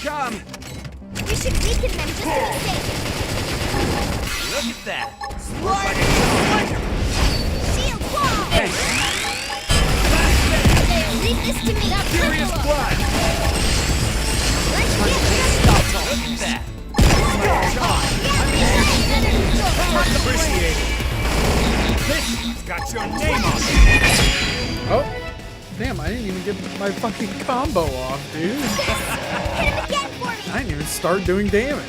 Come! We should weaken them just to be safe. Look at that! Shield wall! Leave this to me. Furious blood! Let's get this. Look at that! Appreciate it! This got your name on it! Oh! Damn, I didn't even get my fucking combo off, dude. Hit him again for me. I didn't even start doing damage.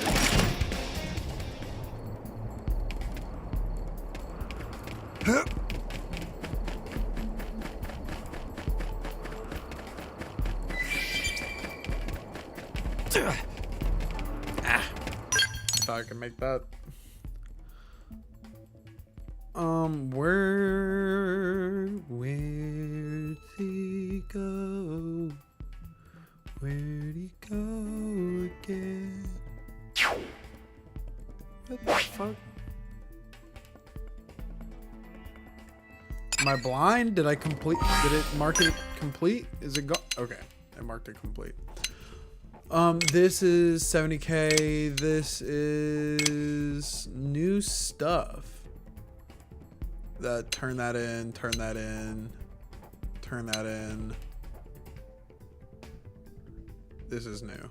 Thought I could make that. Where'd he go? Where'd he go again? What the fuck? Am I blind? Did I complete? Did it mark it complete? Is it go? Okay, I marked it complete. This is 70K. This is new stuff. Turn that in, turn that in, turn that in. This is new.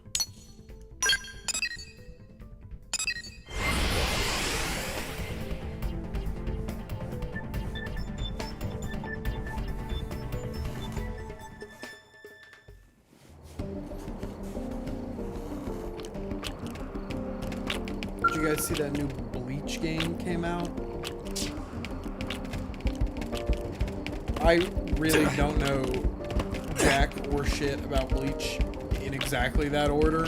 Did you guys see that new Bleach game came out? I really don't know jack or shit about Bleach in exactly that order.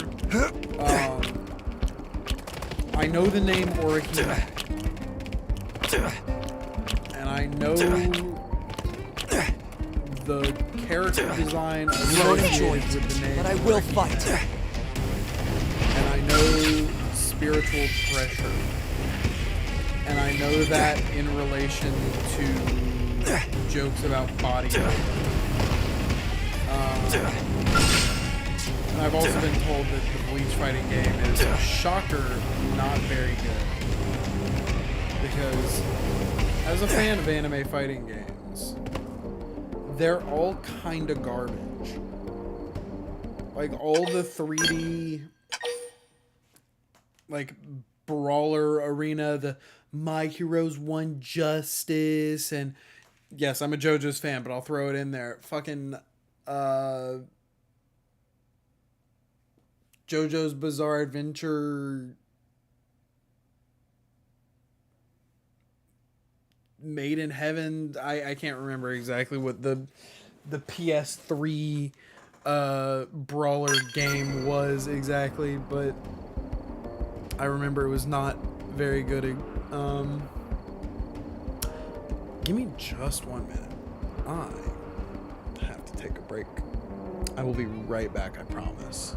I know the name Orihime. And I know the character design associated with the name, but I will fight. And I know spiritual pressure. And I know that in relation to jokes about body. And I've also been told that the Bleach fighting game is, shocker, not very good. Because as a fan of anime fighting games, they're all kind of garbage. Like all the 3D like brawler arena, the My Heroes 1 Justice, and yes, I'm a JoJo's fan, but I'll throw it in there. Fucking JoJo's Bizarre Adventure, Made in Heaven. I can't remember exactly what the PS3 brawler game was exactly, but I remember it was not very good. Give me just 1 minute. I have to take a break. I will be right back, I promise.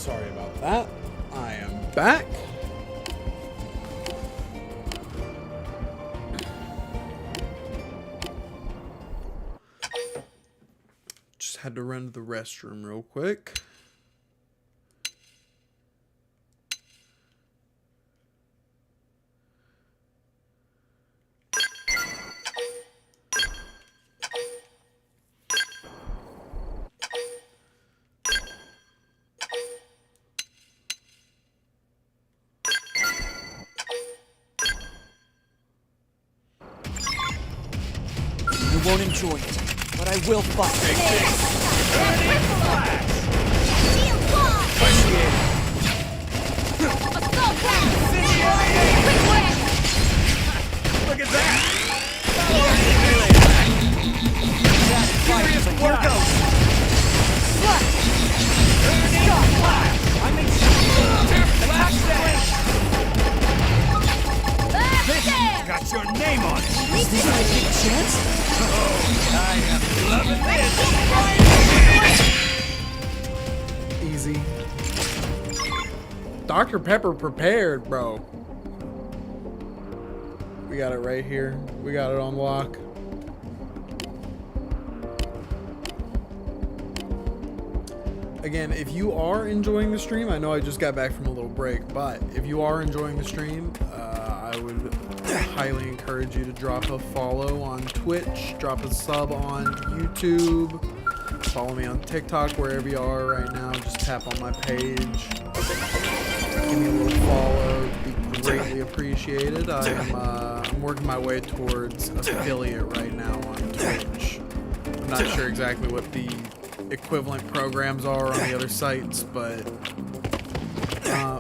Sorry about that. I am back. Just had to run to the restroom real quick. You won't enjoy it, but I will fight. Shield wall! Assault round! Quick work! Look at that! Furious workout! I make Back Got your name on it! Is this my big chance? I am loving this! Easy. Dr. Pepper prepared, bro. We got it right here. We got it on lock. Again, if you are enjoying the stream, I know I just got back from a little break, but if you are enjoying the stream, I would highly encourage you to drop a follow on Twitch, drop a sub on YouTube, follow me on TikTok, wherever you are right now. Just tap on my page, give me a little follow. It'd be greatly appreciated. I'm working my way towards affiliate right now on Twitch. I'm not sure exactly what the equivalent programs are on the other sites, but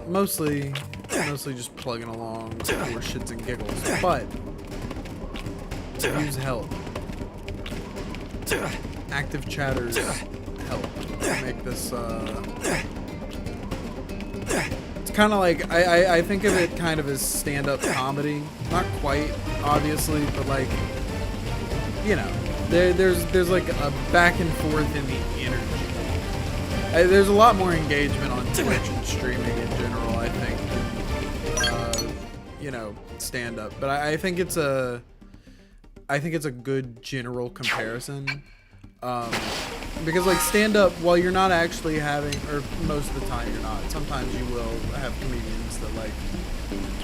mostly just plugging along for shits and giggles. But views help. Active chatters help make this. It's kind of like I think of it kind of as stand-up comedy. Not quite, obviously, but like, you know. There's like a back and forth in the energy. There's a lot more engagement on Twitch and streaming in general, I think, than, you know, stand up. But I think it's a good general comparison. Because like stand up, while you're not actually having, or most of the time you're not. Sometimes you will have comedians that like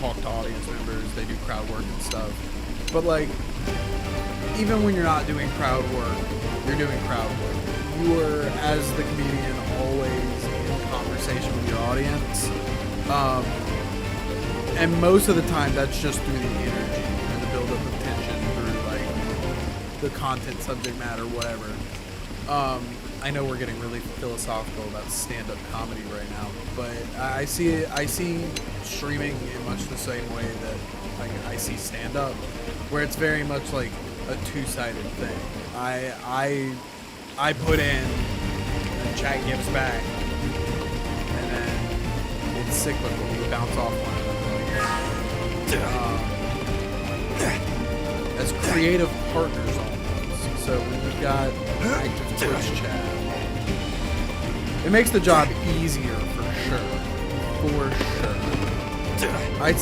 talk to audience members. They do crowd work and stuff. But like, even when you're not doing crowd work, you're doing crowd work. You are, as the comedian, always in conversation with your audience. And most of the time, that's just through the energy and the build-up of tension through, like, the content, subject matter, whatever. I know we're getting really philosophical about stand-up comedy right now, but I see streaming in much the same way that like I see stand-up, where it's very much like a two-sided thing. I put in, and chat gives back, and then it's cyclical. We bounce off one another. As creative partners almost. So when we've got active Twitch chat, it makes the job easier for sure. For sure. I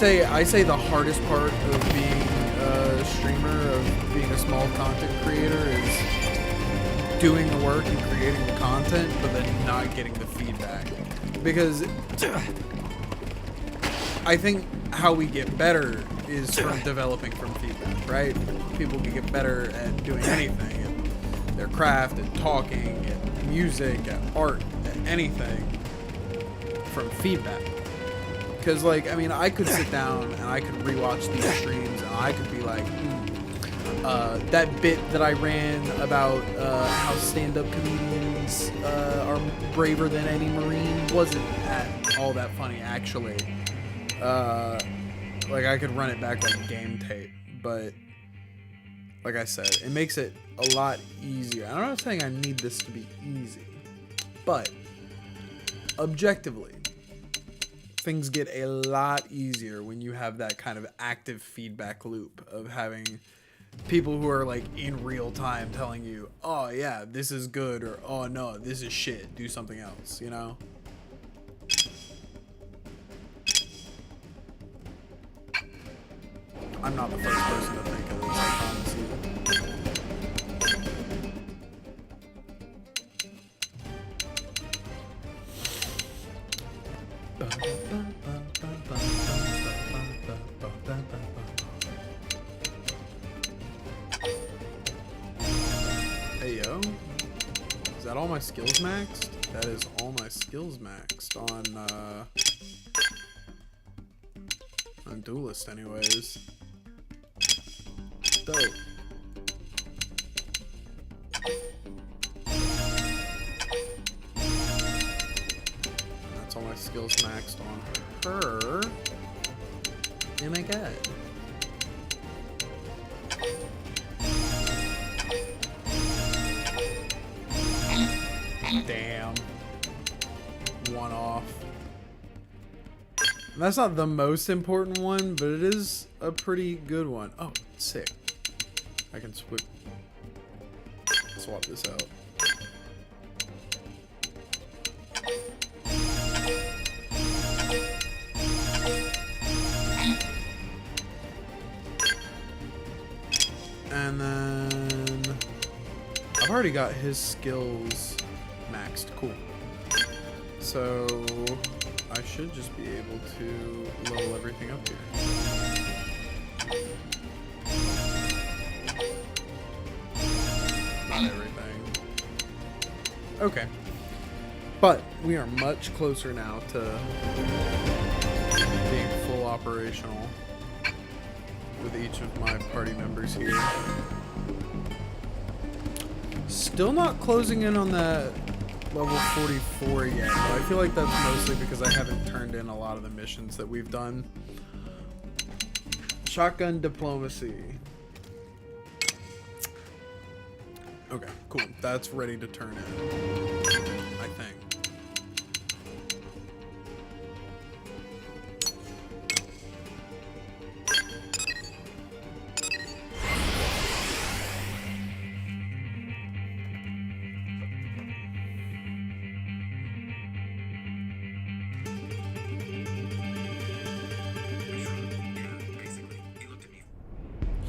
say the hardest part of being a streamer, of being a small content creator, is doing the work and creating the content, but then not getting the feedback. Because I think how we get better is from developing from feedback, right? People can get better at doing anything, at their craft, at talking, at music, at art, at anything, from feedback. Because, like, I mean, I could sit down and I could rewatch these streams and I could be like, that bit that I ran about how stand-up comedians are braver than any Marine wasn't all that funny, actually. Like, I could run it back like game tape, but like I said, it makes it a lot easier. I'm not saying I need this to be easy, but objectively, things get a lot easier when you have that kind of active feedback loop of having people who are like in real time telling you, oh yeah, this is good, or oh no, this is shit, do something else, you know? I'm not the first person to think of this icon this season. Hey yo, is that all my skills maxed? That is all my skills maxed on Duelist anyways. Dope. That's all my skills maxed on her. Oh my god. Damn. One off. And that's not the most important one, but it is a pretty good one. Oh, sick. I can swap this out. And then I've already got his skills maxed. Cool. So I should just be able to level everything up here. Not everything. Okay. But we are much closer now to being full operational with each of my party members here. Still not closing in on that level 44 yet, but I feel like that's mostly because I haven't turned in a lot of the missions that we've done. Shotgun diplomacy. Okay, cool. That's ready to turn in, I think.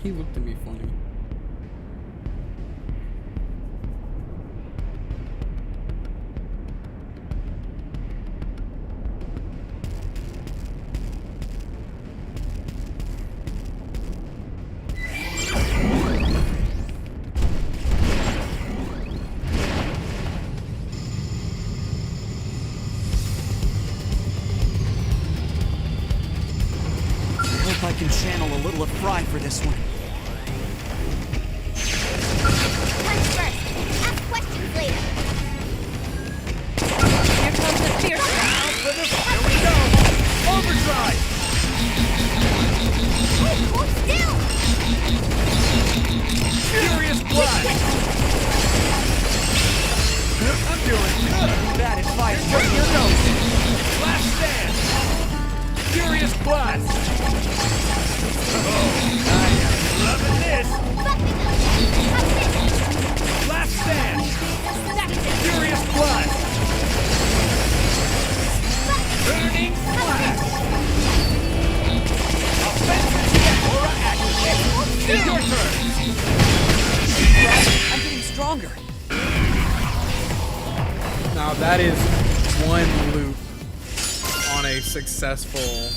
He looked at me funny. I hope I can channel a little of Fry for this one. Punch first. Ask questions later. Here comes the fierce one. For this, here we go! Overdrive! Hey, hold still! Furious blast! I'm doing good! Bad at fighting. Right, here goes! Last stand! Furious blast! Oh, I am loving this! Last stand! Furious blast! Burning flash! Offensive aura activated! Your turn! I'm getting stronger. Now that is one loop on a successful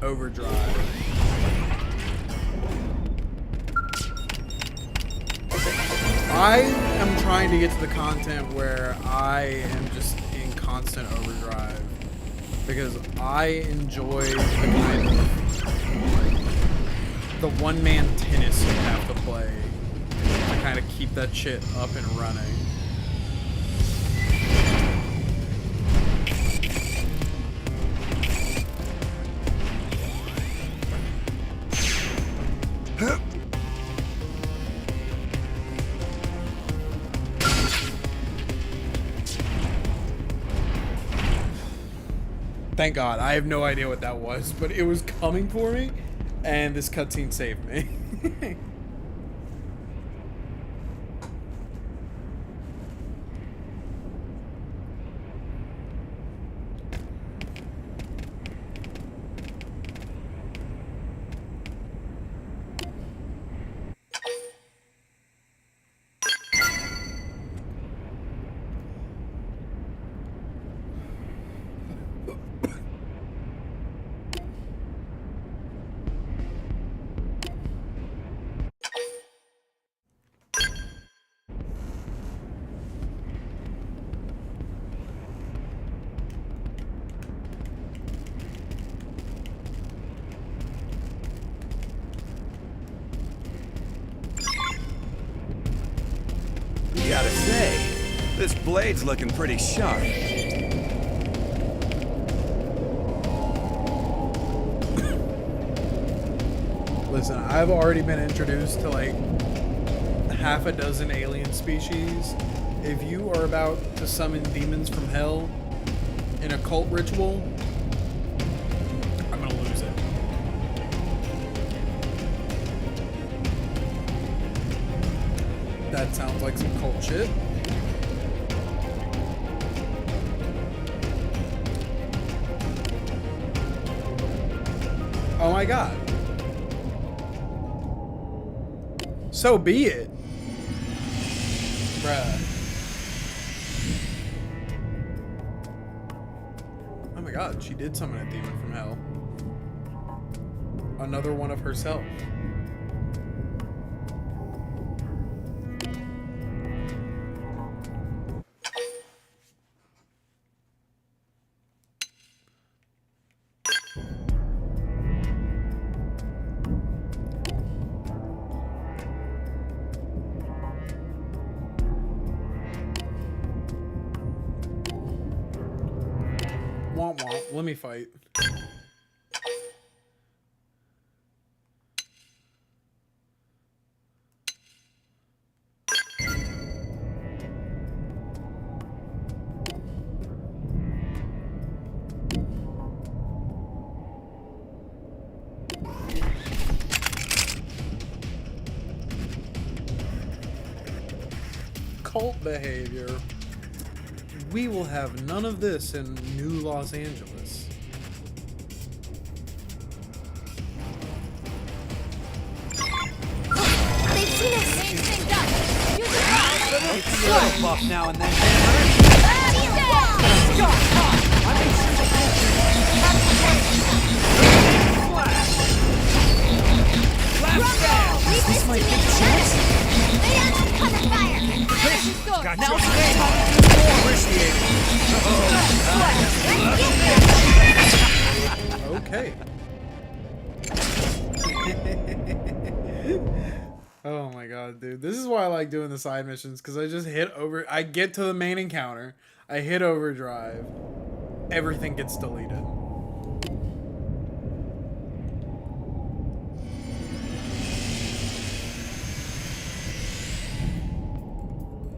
overdrive. I am trying to get to the content where I am just in constant overdrive because I enjoy the kind of the one-man tennis you have to play to kind of keep that shit up and running. Thank God. I have no idea what that was, but it was coming for me, and this cutscene saved me. This blade's looking pretty sharp. Listen, I've already been introduced to like half a dozen alien species. If you are about to summon demons from hell in a cult ritual, I'm gonna lose it. That sounds like some cult shit. Oh my god. So be it. Bruh. Oh my god, she did summon a demon from hell. Another one of herself. Womp womp. Let me fight. Cult behavior. We will have none of this in New Los Angeles. They've seen us. Change things up. Use the It's a little buff now and then. This might be a chance. Lay down some cover fire. Got Now your it's name. time. Okay. Oh my god, dude. This is why I like doing the side missions, because I just hit over. I get to the main encounter. I hit overdrive. Everything gets deleted.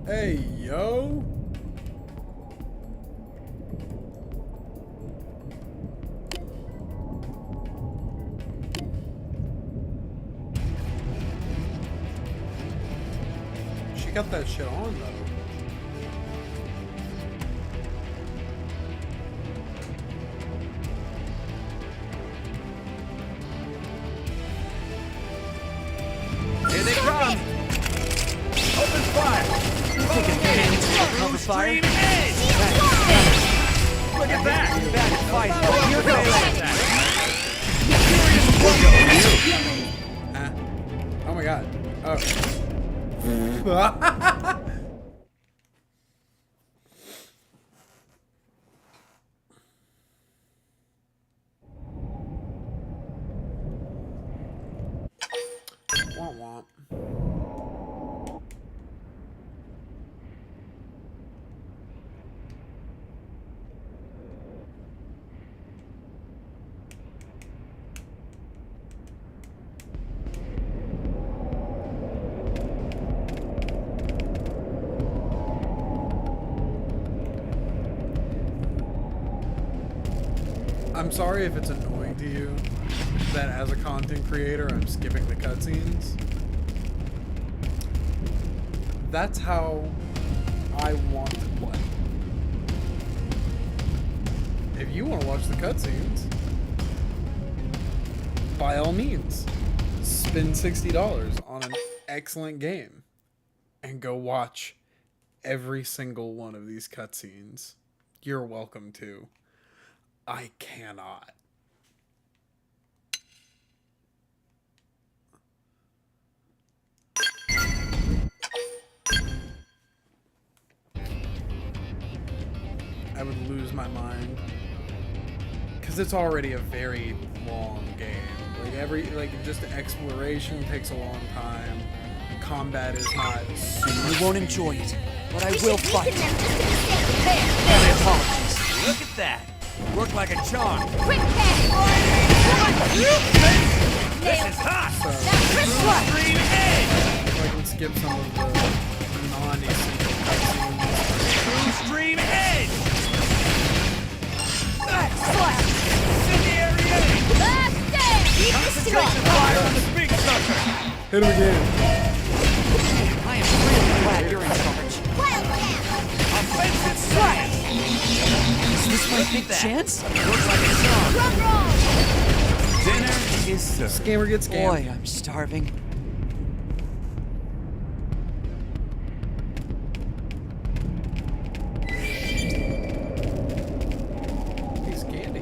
Hey, yo. She got that shit on, though. Here they come. Open fire. Take advantage of the cover fire. Extreme edge. Look at that. Back and fight. Here goes. Huh? Oh my god. Oh. Womp womp. I'm sorry if it's annoying to you that as a content creator I'm skipping the cutscenes. That's how I want to play. If you want to watch the cutscenes, by all means, spend $60 on an excellent game and go watch every single one of these cutscenes. You're welcome to. I cannot. I would lose my mind. Because it's already a very long game. Just exploration takes a long time. Combat is not super You won't speedy. enjoy it, but I We will should fight. weaken them just to be safe. There. My apologies. Look at that. Work like a charm. Quick pass. This is hot. Now crisp one. Extreme edge. I can skip some of the non-essential cutscenes. True stream edge. Back slap. Incendiary edge. Back there. Keep this Concentration strong. fire on the big sucker. Hit him again. I am really glad you're in charge. Wildcat. Offensive slash. Is this my big that. chance? Work like a charm. Drum roll. Dinner is served. Scammer gets scammed. Boy, I'm starving. He's candy.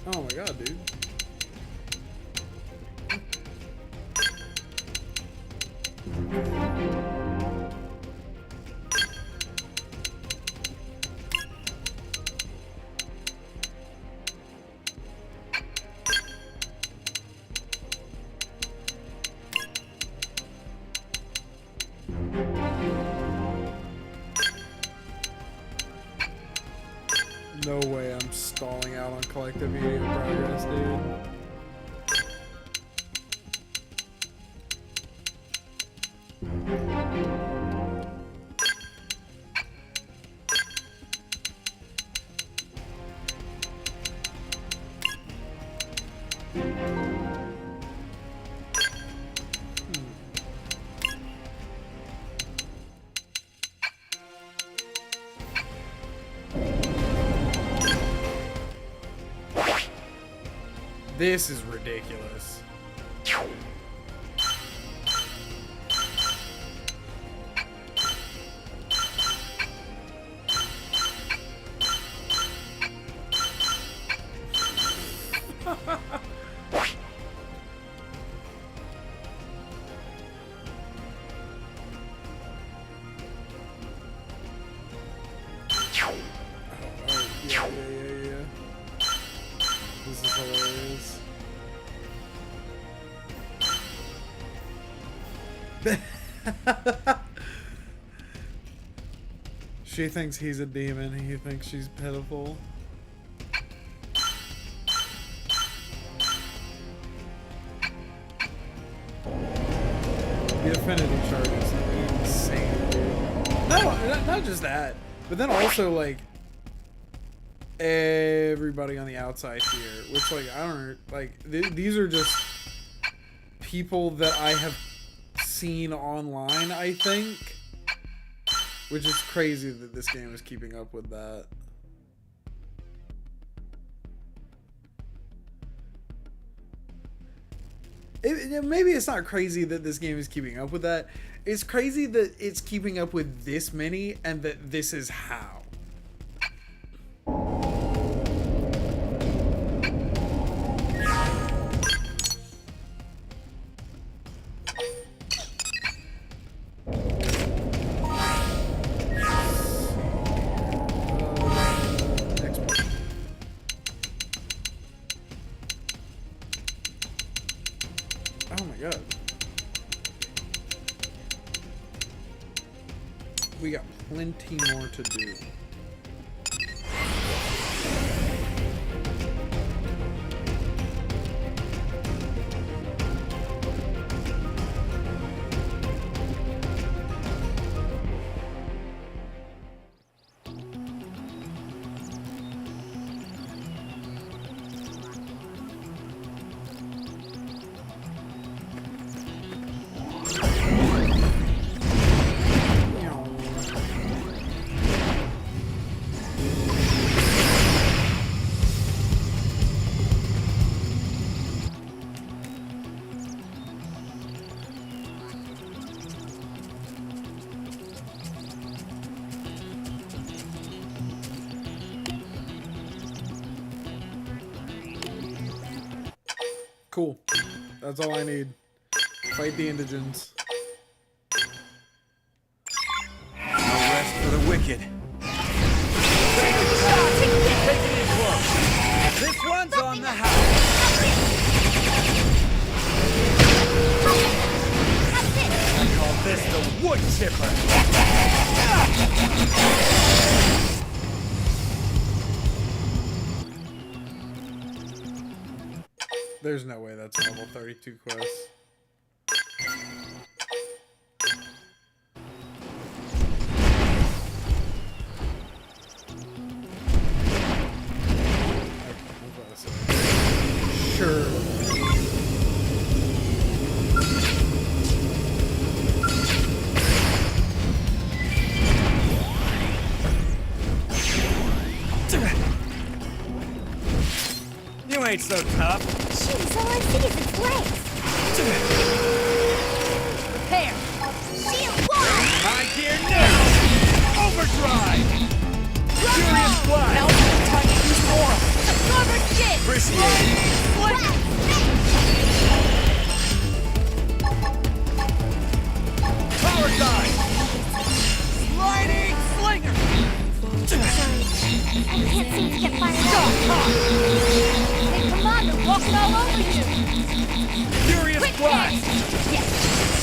Oh my god, dude. No way I'm stalling out on collective media progress, dude. This is ridiculous. Yeah. This is hilarious. She thinks he's a demon. He thinks she's pitiful. The affinity chart is insane, dude. No, not just that, but then also like everybody on the outside here, which like I don't know, like these are just people that I have seen online, I think, which is crazy that this game is keeping up with that. Maybe it's not crazy that this game is keeping up with that. It's crazy that it's keeping up with this many and that this is how. Oh my god. We got plenty more to do. Cool. That's all I need. Fight the indigents. No rest for the wicked. Take it in close. This one's on the house. I call this the wood chipper. There's no way that's a level 32 quest. Sure. You ain't so tough. Jeez, all I see is its legs. Prepare. Shield wall! High gear now! Overdrive! Furious blast! Now's the time to use more. Absorber skin. Appreciate it. Power dive! Sliding slinger! Sorry, I can't seem to get fired up. Hey, come on, they're walking all over you. Furious Quick blast! hit. Yes.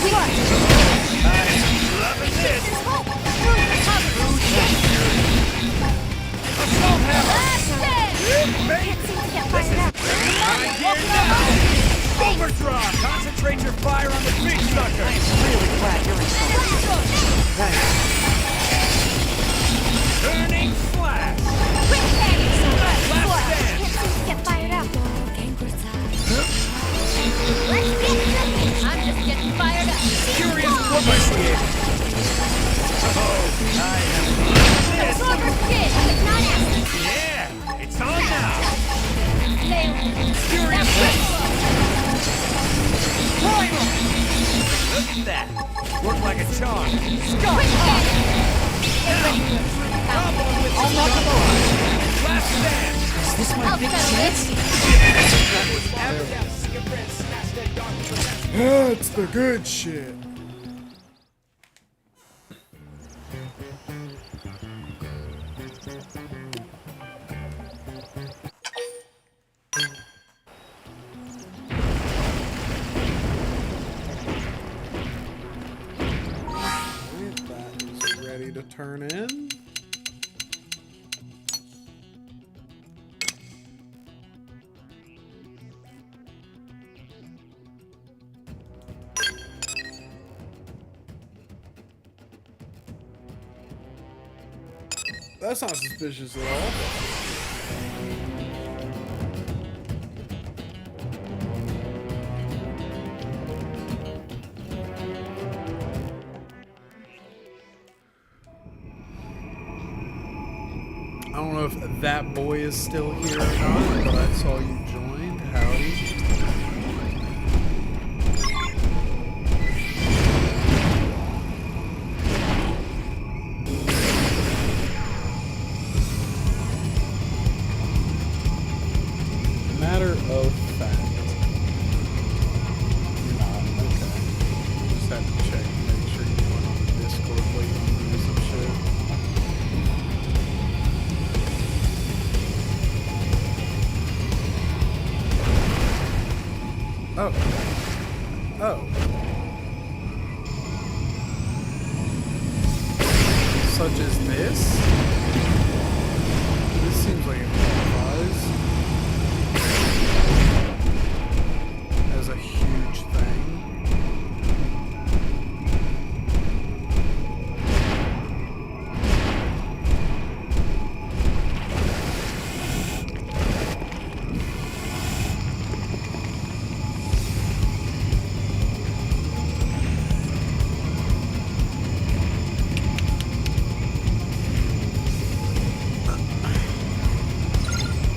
Quick. I'm loving this! Hope. Recover. Assault hammer! Blast it. Bait! Can't seem to get fired up. High gear now! Overdrive! Concentrate your fire on the big sucker! Really glad you're in Turning flash! Quick hit. Last stand! Can't seem to get fired up. Let's get cooking. I'm just getting fired up. Furious appreciate! Oh, I am Absorber skin. It's not out. Yeah! It's on now! Nailed it. Furious blast! Primal! Look at that! Worked like a charm! Quick hit. Get ready for a Combo with I'll knock him over. Last stand! Is this my I'll big settle chance? That's the good shit. That is ready to turn in. That's not suspicious at all. I don't know if that boy is still here or not, but I saw you joined. Howdy. Matter of fact. You're not. Okay. Just had to check to make sure you weren't on the Discord waiting to do some shit. Oh. Oh. Such as this? This seems like it qualifies as a huge thing.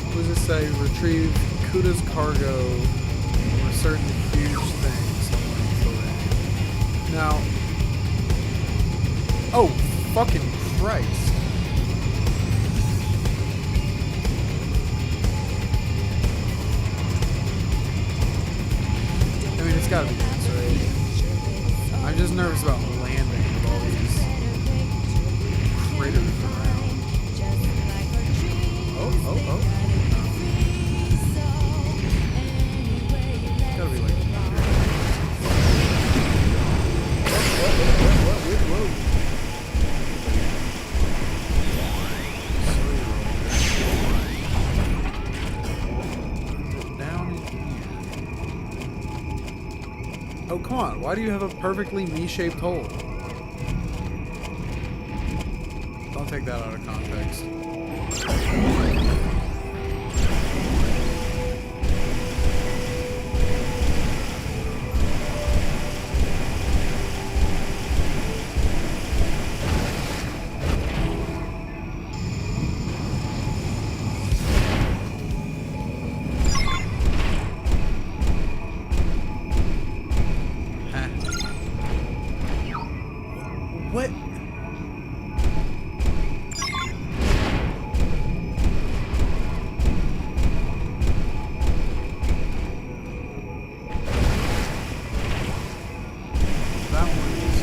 What does it say? Retrieve Kuda's cargo or certain huge things. Now, oh, fucking Christ. gotta be this, right? I'm just nervous about landing with all these critters around. Oh. It's gotta be like Whoa. Oh, come on. Why do you have a perfectly me-shaped hole? Don't take that out of context. What? That one is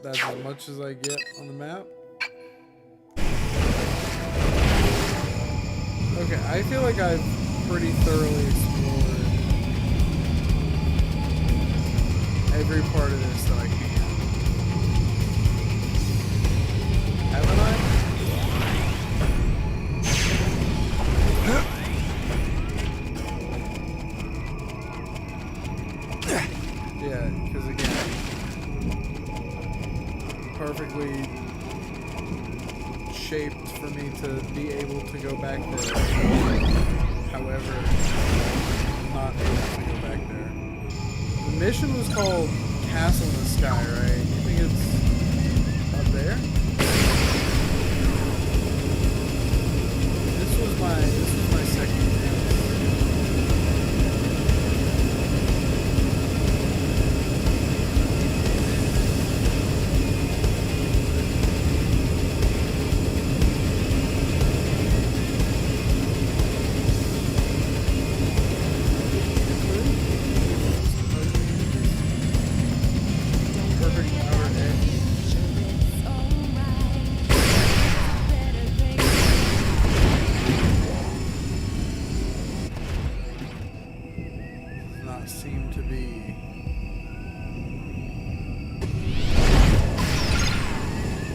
that's as much as I get on the map. Okay, I feel like I've pretty thoroughly explored every part of this that I can. Haven't I? Yeah, because again, perfectly shaped for me to be able to go back there. However, I'm not able to go back there. The mission was called Castle in the Sky, right? You think it's up there? This was my second chance. Seem to be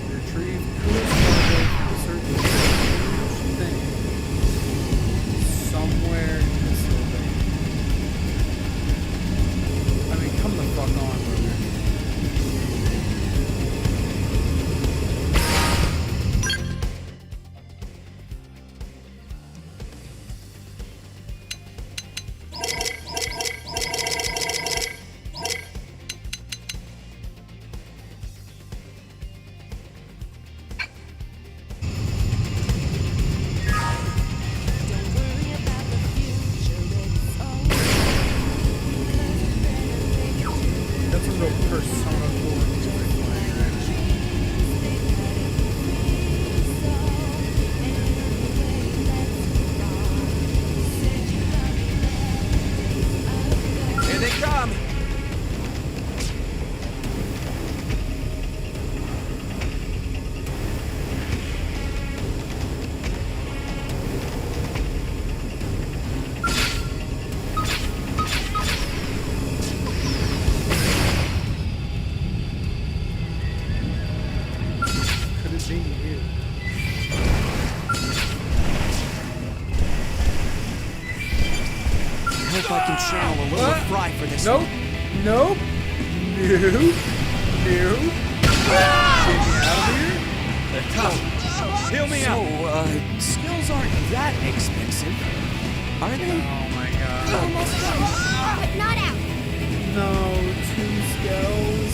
retrieve coolest cargo from a certain thing somewhere in this building. I mean, come the fuck on, brother. I can channel a little fry for this. Nope. Nope. No. Get me out of here. They're tough. Heal me up. So, skills aren't that expensive, are they? Oh my god. Almost done, but not out. No, 2 skills.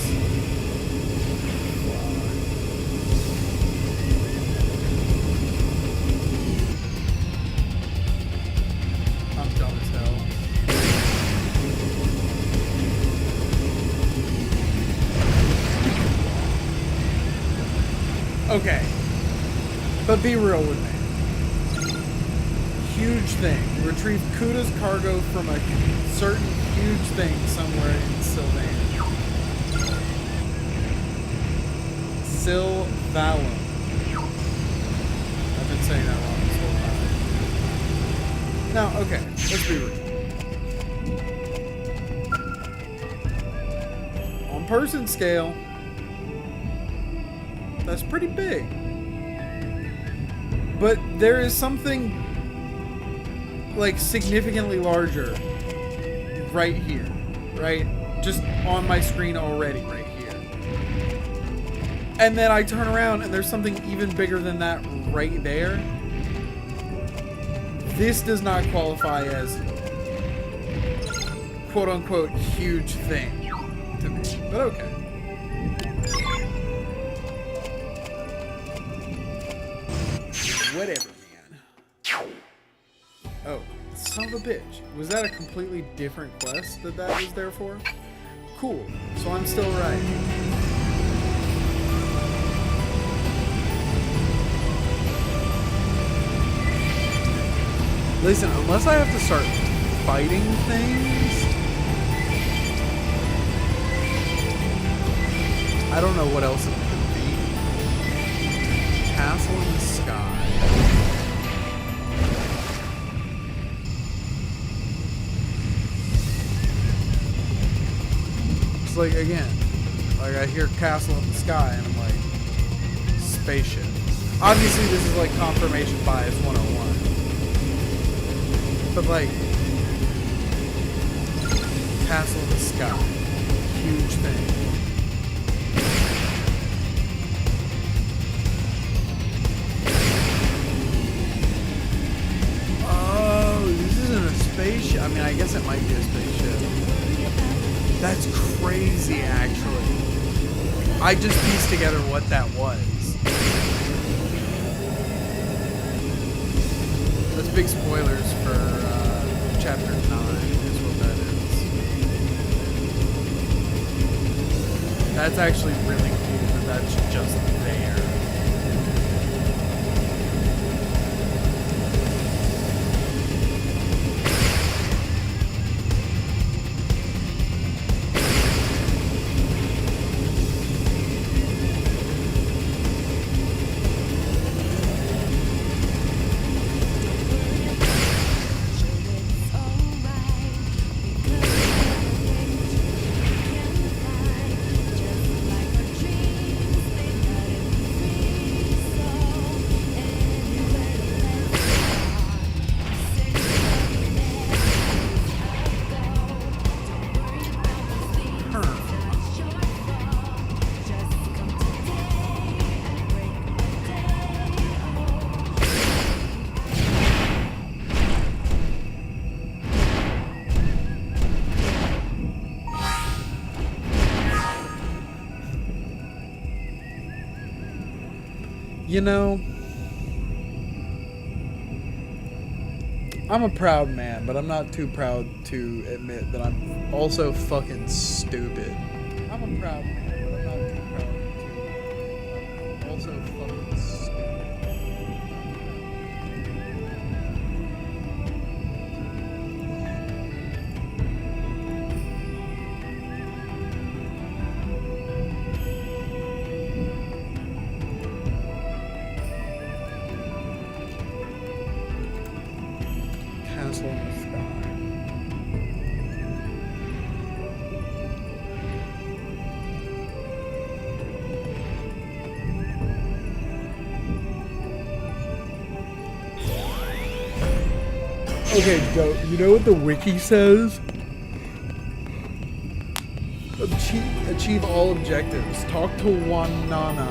I'm done. Okay. But be real with me. Huge thing. Retrieve Kuda's cargo from a certain huge thing somewhere in Sylvan. Sylvalum. I've been saying that wrong this whole time. Now, okay, let's be real. On person scale, that's pretty big. But there is something like significantly larger right here, right? Just on my screen already, right here. And then I turn around and there's something even bigger than that right there. This does not qualify as quote unquote huge thing to me, but okay. Whatever, man. Oh, son of a bitch. Was that a completely different quest that was there for? Cool. So I'm still right. Listen, unless I have to start fighting things, I don't know what else it could be. Castle in the sky. It's like, again, like I hear castle in the sky and I'm like, spaceship. Obviously this is like confirmation bias 101. But like, castle in the sky. Huge thing. Spaceship. I mean, I guess it might be a spaceship. That's crazy, actually. I just pieced together what that was. That's big spoilers for chapter 9 is what that is. That's actually really cool that that's just there. You know, I'm a proud man, but I'm not too proud to admit that I'm also fucking stupid. I'm a proud man, but I'm not too proud to admit I'm also fucking stupid. Castle in the sky. Okay, so you know what the wiki says? Achieve all objectives. Talk to Wanana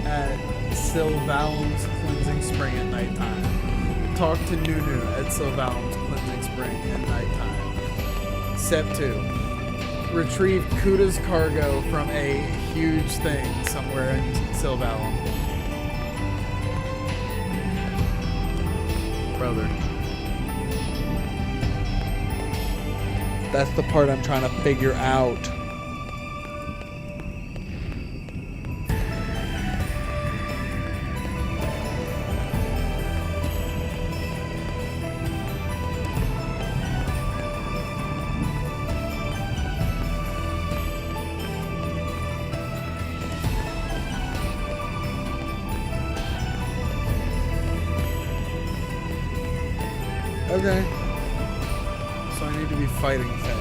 at Sylvalum's cleansing spring at nighttime. Talk to Nunu at Sylvalum's cleansing spring at nighttime. Step 2. Retrieve Kuda's cargo from a huge thing somewhere in Sylvalum. Brother. That's the part I'm trying to figure out. Okay. So I need to be fighting things.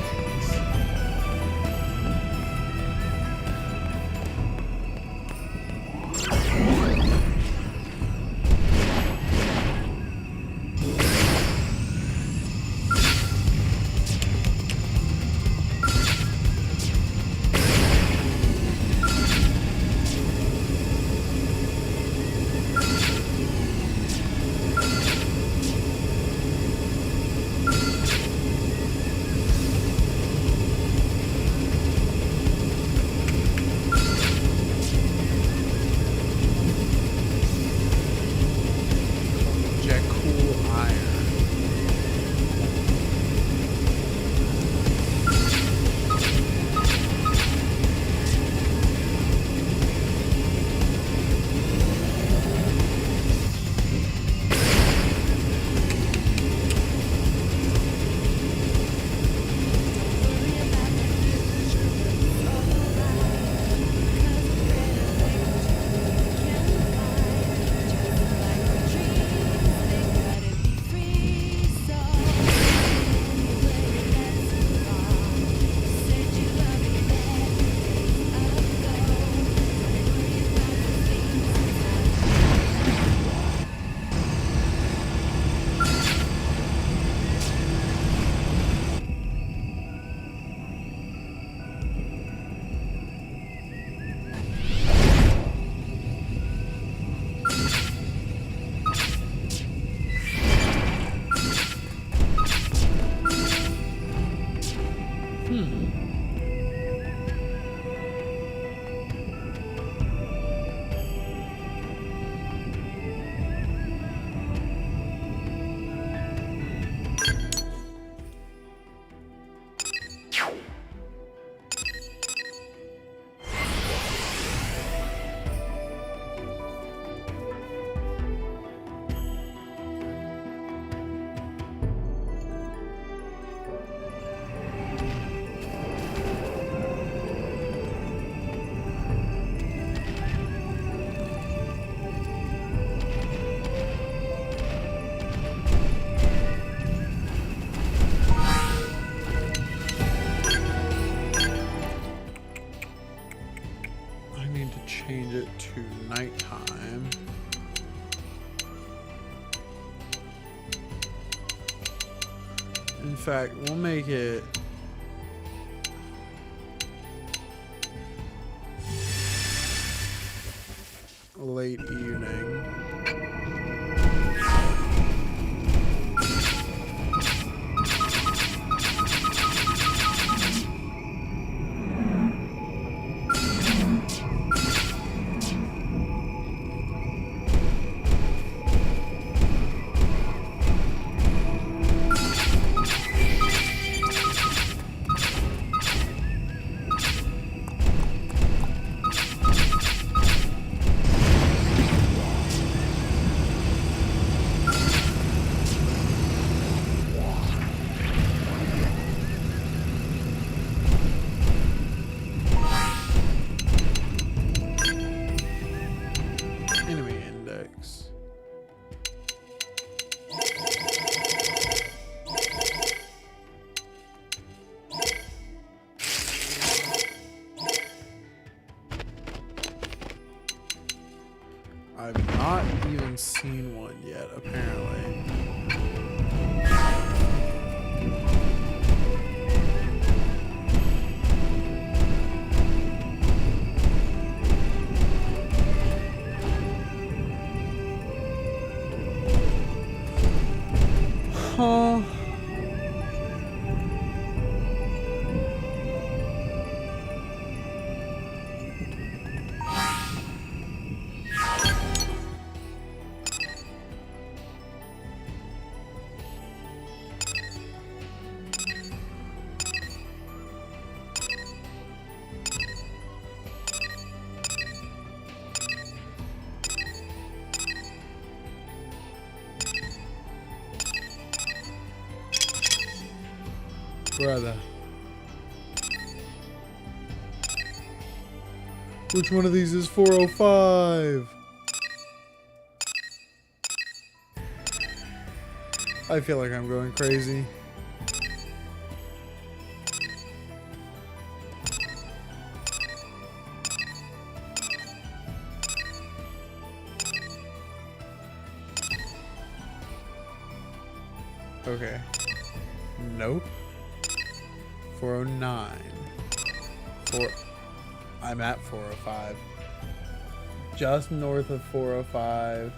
Change it to nighttime. In fact, we'll make it late evening. I've not even seen one yet, apparently. Huh. Brother. Which one of these is 405? I feel like I'm going crazy. Okay. Nope. 409. I'm at 405. Just north of 405.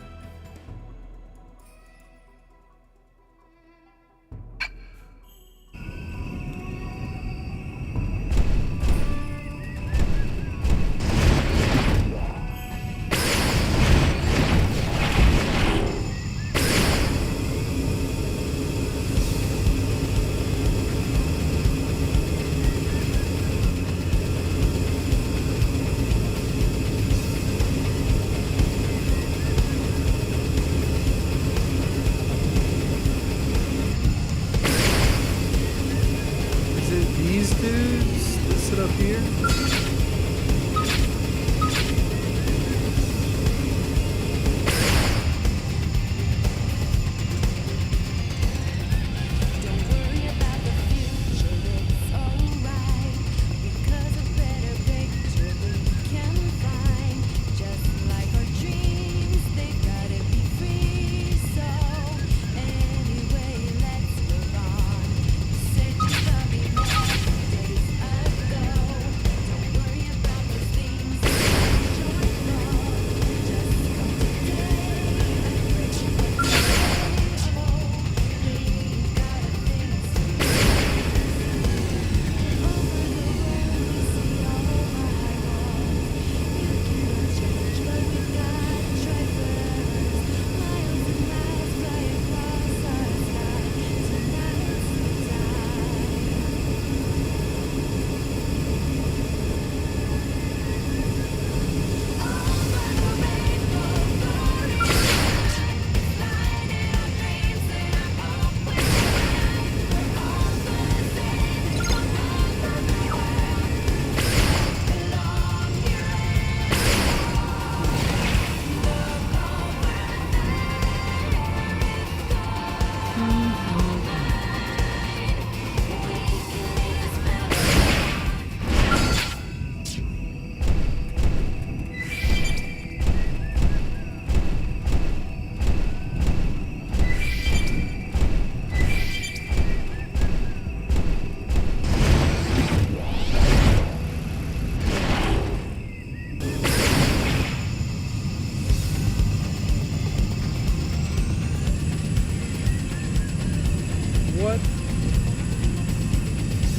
What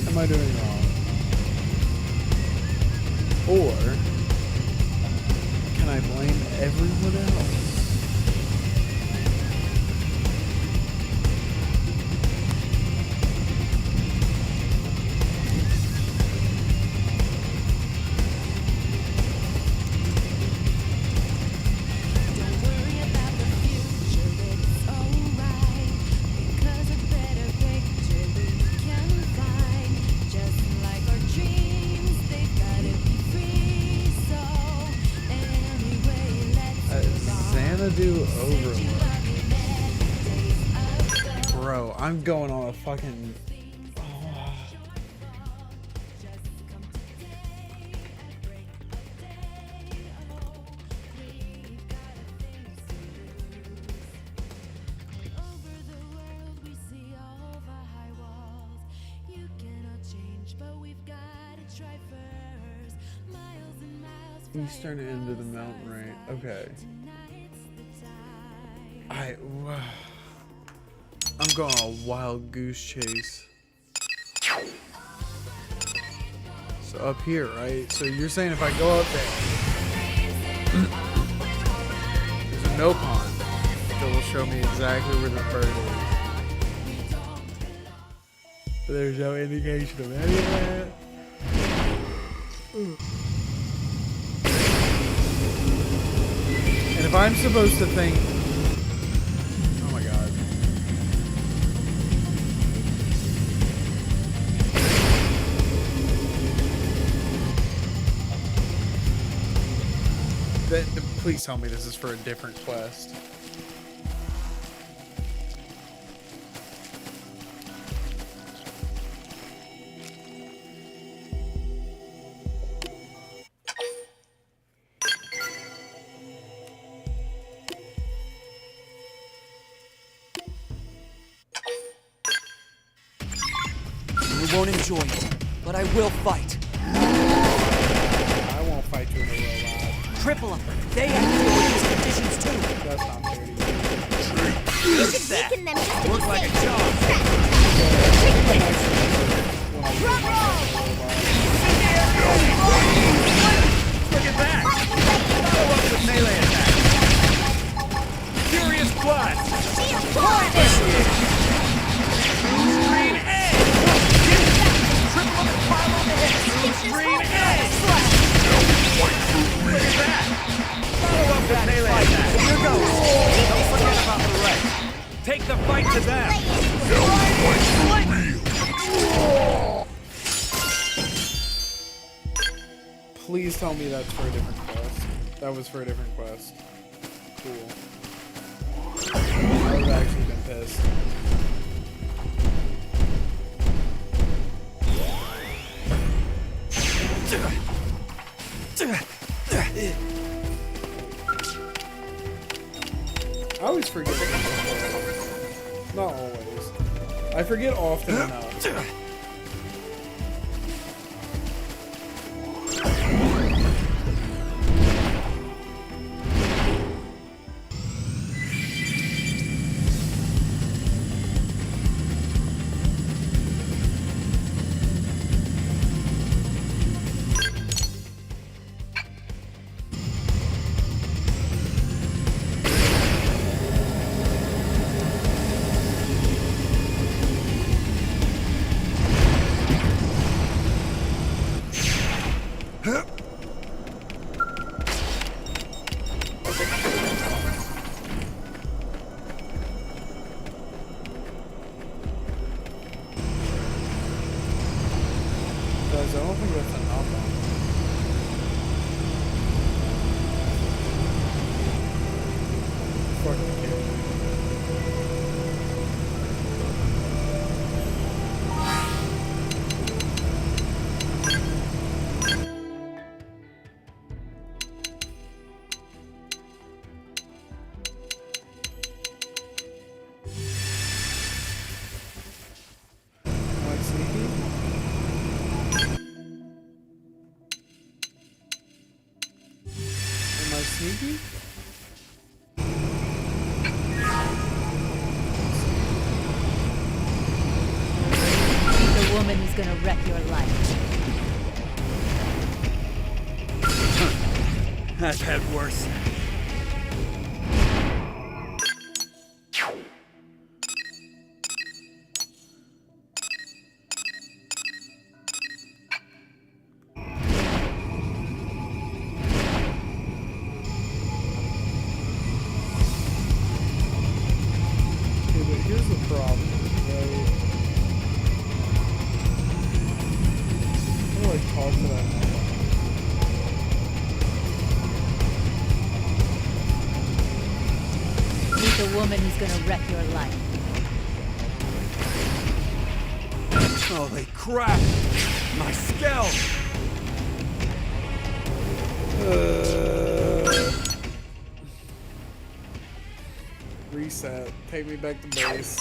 am I doing wrong? Or can I blame everyone else? Xanadu Overlook. Bro, I'm going on a fucking... Eastern end of the mountain range. Okay. I'm going on a wild goose chase. So up here, right? So you're saying if I go up there, there's a no pond that will show me exactly where the bird is. But there's no indication of any of that. And if I'm supposed to think, oh my god, please tell me this is for a different quest. won't enjoy it, but I will fight. I won't fight you in a robot. Triple them. They have to deal with these conditions too. That's not fair to you. You should weaken them just to Work be like a safe. charm. Drum roll! Look at that! Follow up with melee attack. Furious blast! Shield forward! Green edge! Triple them and pile on the hits. Green edge! Look at that! Follow up with melee attack. Here goes. Don't forget about the rest. Take the fight to them! Please tell me that's for a different quest. That was for a different quest. Cool. I would have actually been pissed. I always forget. Not always. I forget often enough. Guys, I don't think that's enough. Fucking kidding. Am I sneaky? Am I sneaky? The woman who's gonna wreck your life. I've had worse. Okay, but here's the problem, right? How do I talk to that man? Meet the woman who's gonna wreck your life. Holy crap! My scalp! Reset. Take me back to base.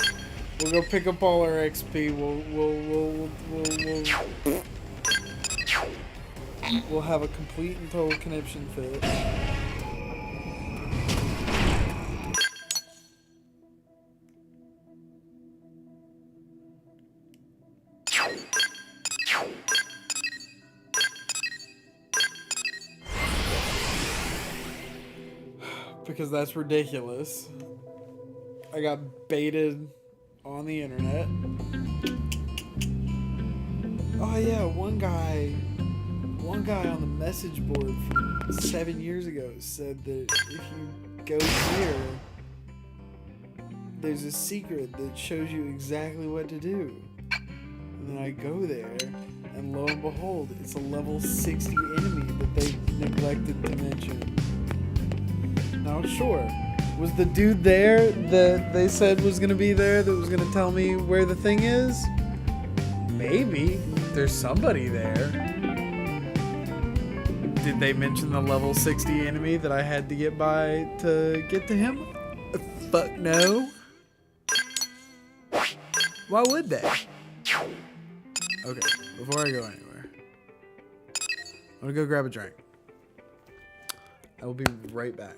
We'll go pick up all our XP. We'll have a complete and total conniption fit. Because that's ridiculous. I got baited on the internet. Oh yeah, one guy on the message board from 7 years ago said that if you go here, there's a secret that shows you exactly what to do. And then I go there, and lo and behold, it's a level 60 enemy that they neglected to mention. Now, sure, was the dude there that they said was gonna be there that was gonna tell me where the thing is? Maybe. There's somebody there. Did they mention the level 60 enemy that I had to get by to get to him? Fuck no. Why would they? Okay, before I go anywhere, I'm gonna go grab a drink. I will be right back.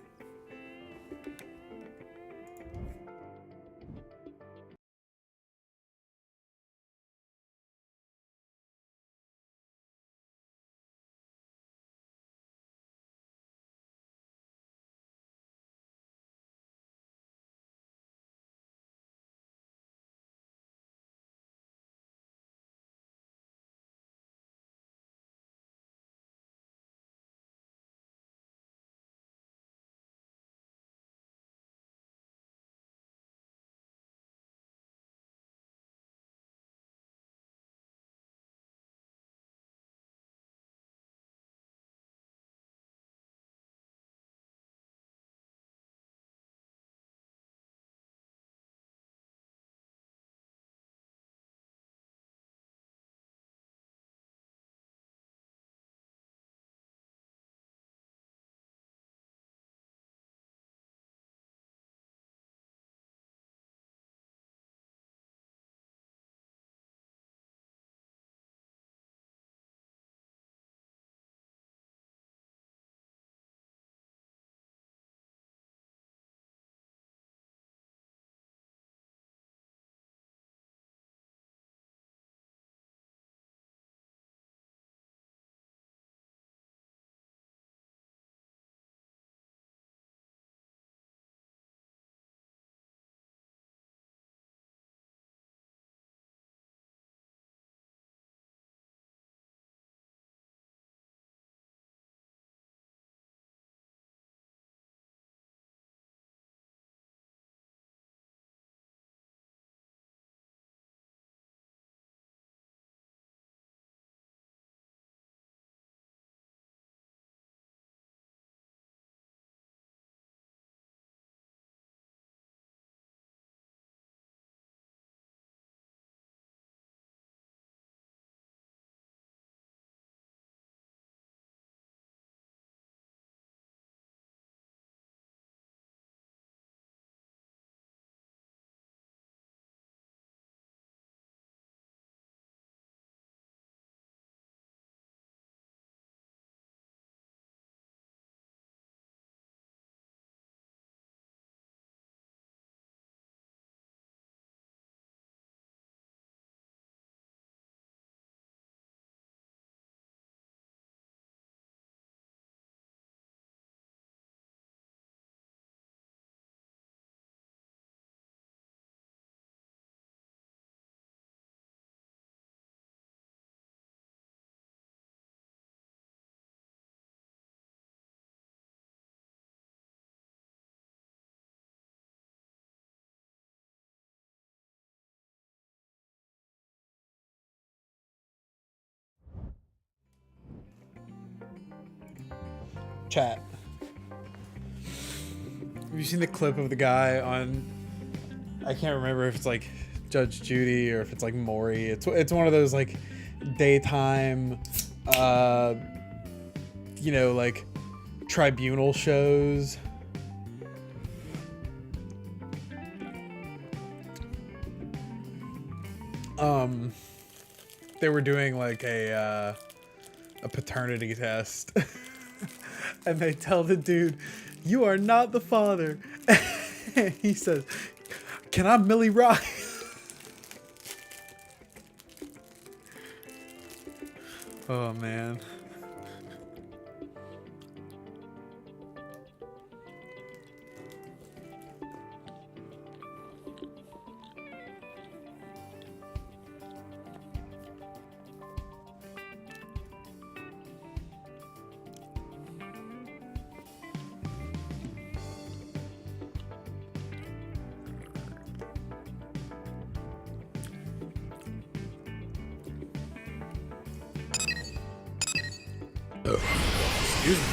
Chat. Have you seen the clip of the guy on? I can't remember if it's like Judge Judy or if it's like Maury. It's one of those like daytime, you know, like tribunal shows. They were doing like a paternity test. And they tell the dude, "You are not the father." And he says, "Can I Millie Rock?" Oh man. Excuse me.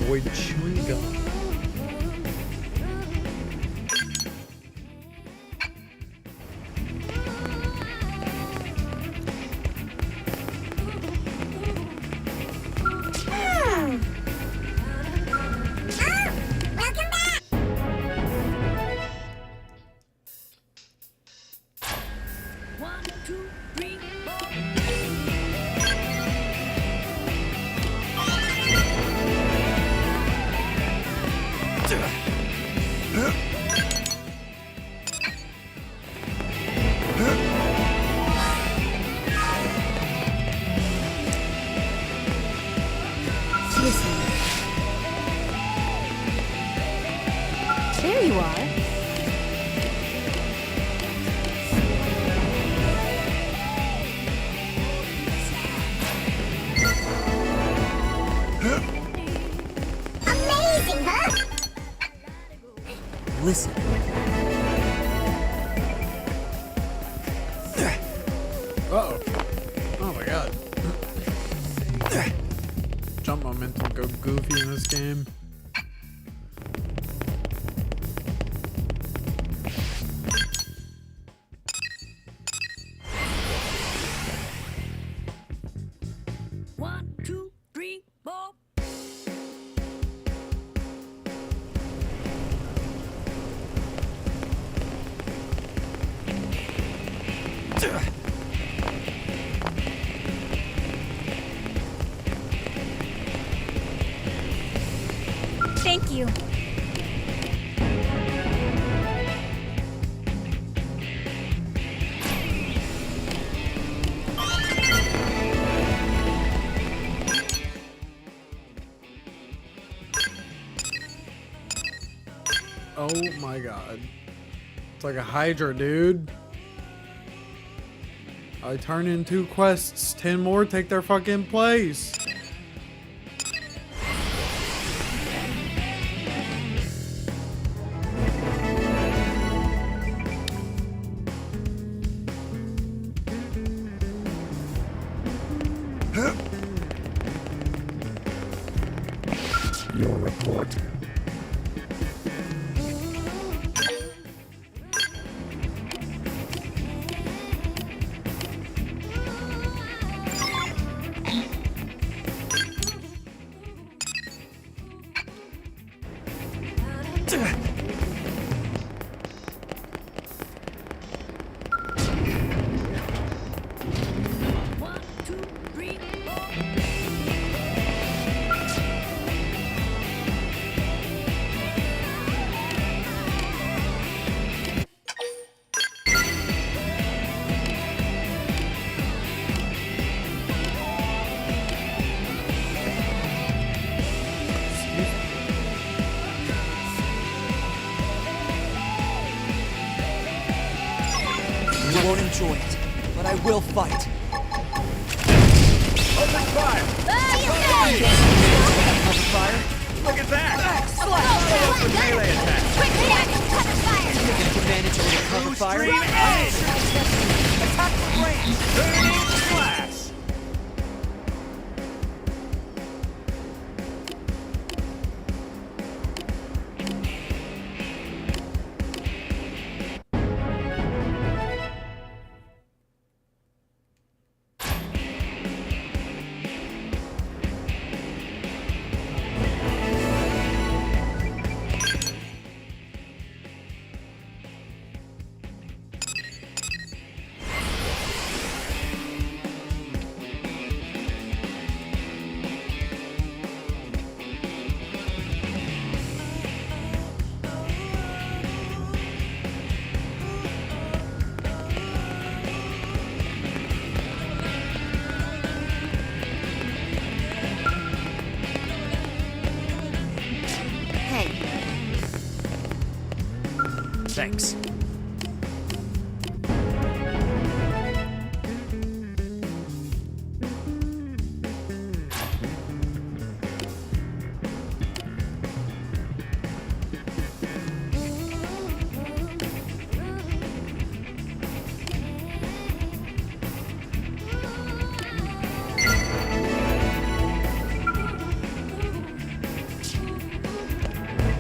avoid chewing gum. There you are. Amazing, huh? Listen. Uh-oh. Oh my god. Jump momentum go goofy in this game. One, two, three, four. Thank you. Oh my god. It's like a Hydra, dude. I turn in 2 quests. 10 more take their fucking place. Your report. One, two, three, four. You won't enjoy it, but I will fight. Open fire! Cover fire. Look at that! Oh, With melee attack. quick react! Cover fire! Taking advantage of the cover Blue fire. stream edge. Attack the range. Turning flash. Thanks.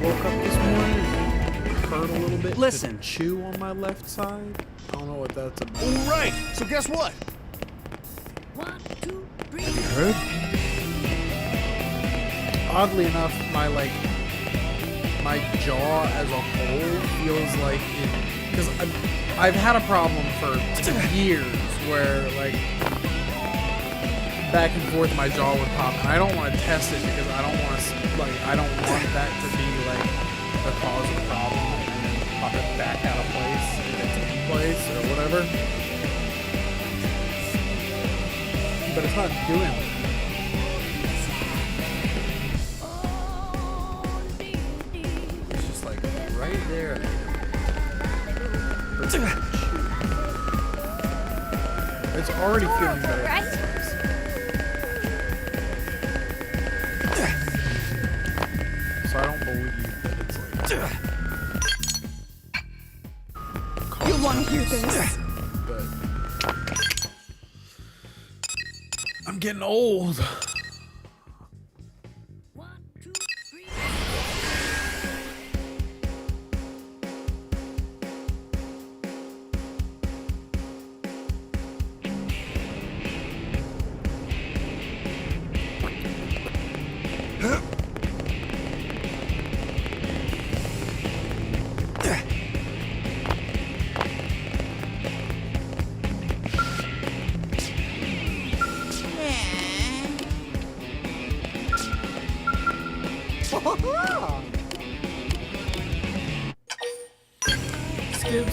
woke up this morning and it hurt a little bit. Listen. To chew on my left side. I don't know what that's about. All right. So guess what? Have you heard? Oddly enough, my jaw as a whole feels like it, because I've had a problem for years where like back and forth my jaw would pop, and I don't want to test it because I don't want that to be like the cause of the problem and then pop it back out of place if it's in place or whatever. But it's not doing it. It's just like right there. It's already feeling better. Right? So I don't believe that it's like. You want to hear this? But I'm getting old.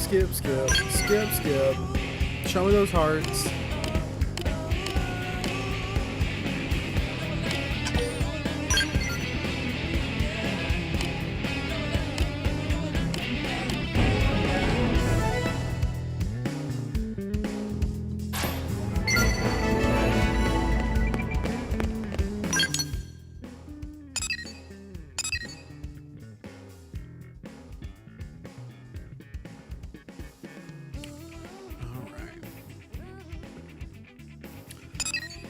Skip. Show me those hearts.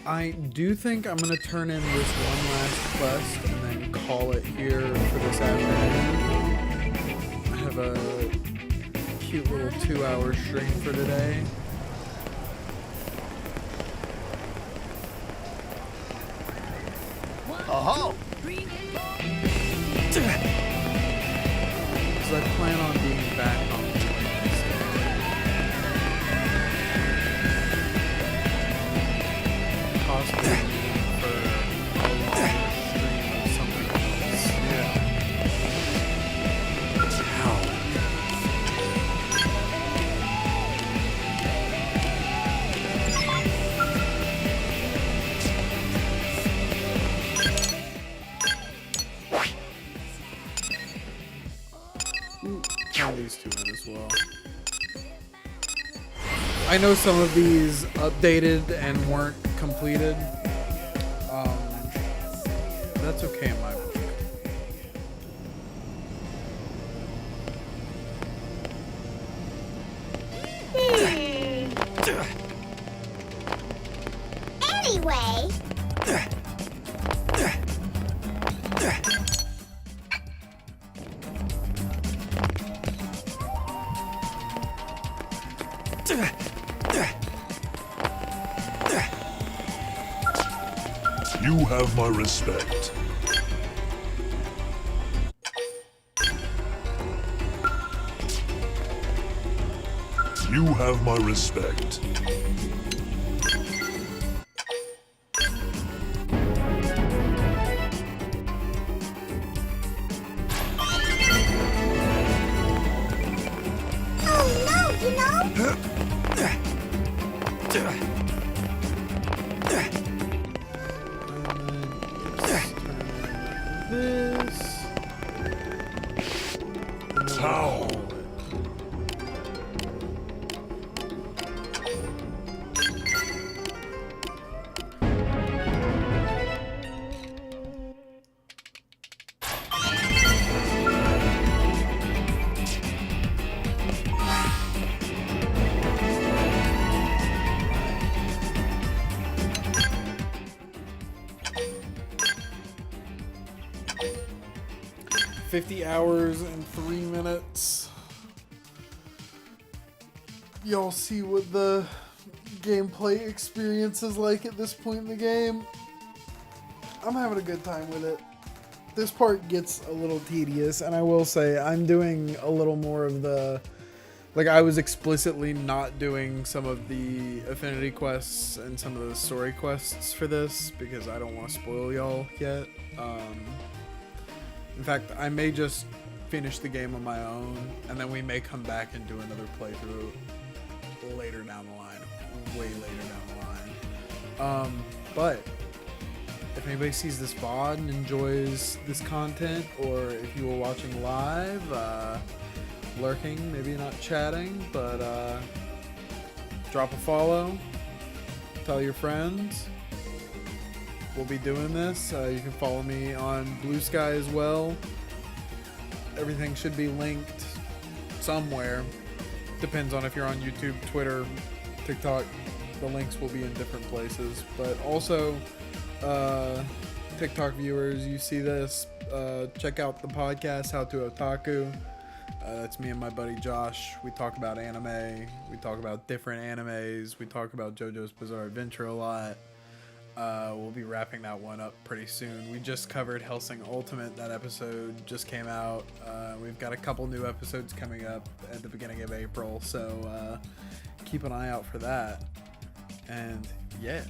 I do think I'm going to turn in this one last quest and then call it here for this afternoon. I have a cute little 2-hour stream for today. Oh. Because I plan on being back on possibly for a longer stream of something else. Yeah. Throw these two in as well. I know some of these updated and weren't completed. That's okay in my book. Anyway. You have my respect. You have my respect. Oh no, you know? This. How? 50 hours and 3 minutes. Y'all see what the gameplay experience is like at this point in the game. I'm having a good time with it. This part gets a little tedious, and I will say I'm doing a little more of the... Like, I was explicitly not doing some of the affinity quests and some of the story quests for this because I don't want to spoil y'all yet. In fact, I may just finish the game on my own, and then we may come back and do another playthrough later down the line. Way later down the line. But if anybody sees this VOD and enjoys this content, or if you were watching live, lurking, maybe not chatting, but drop a follow, tell your friends. We'll be doing this. You can follow me on Blue Sky as well. Everything should be linked somewhere. Depends on if you're on YouTube, Twitter, TikTok. The links will be in different places. But also, TikTok viewers, you see this, check out the podcast, How to Otaku. That's me and my buddy Josh. We talk about anime. We talk about different animes. We talk about JoJo's Bizarre Adventure a lot. We'll be wrapping that one up pretty soon. We just covered Hellsing Ultimate. That episode just came out. We've got a couple new episodes coming up at the beginning of April, so keep an eye out for that. And yeah.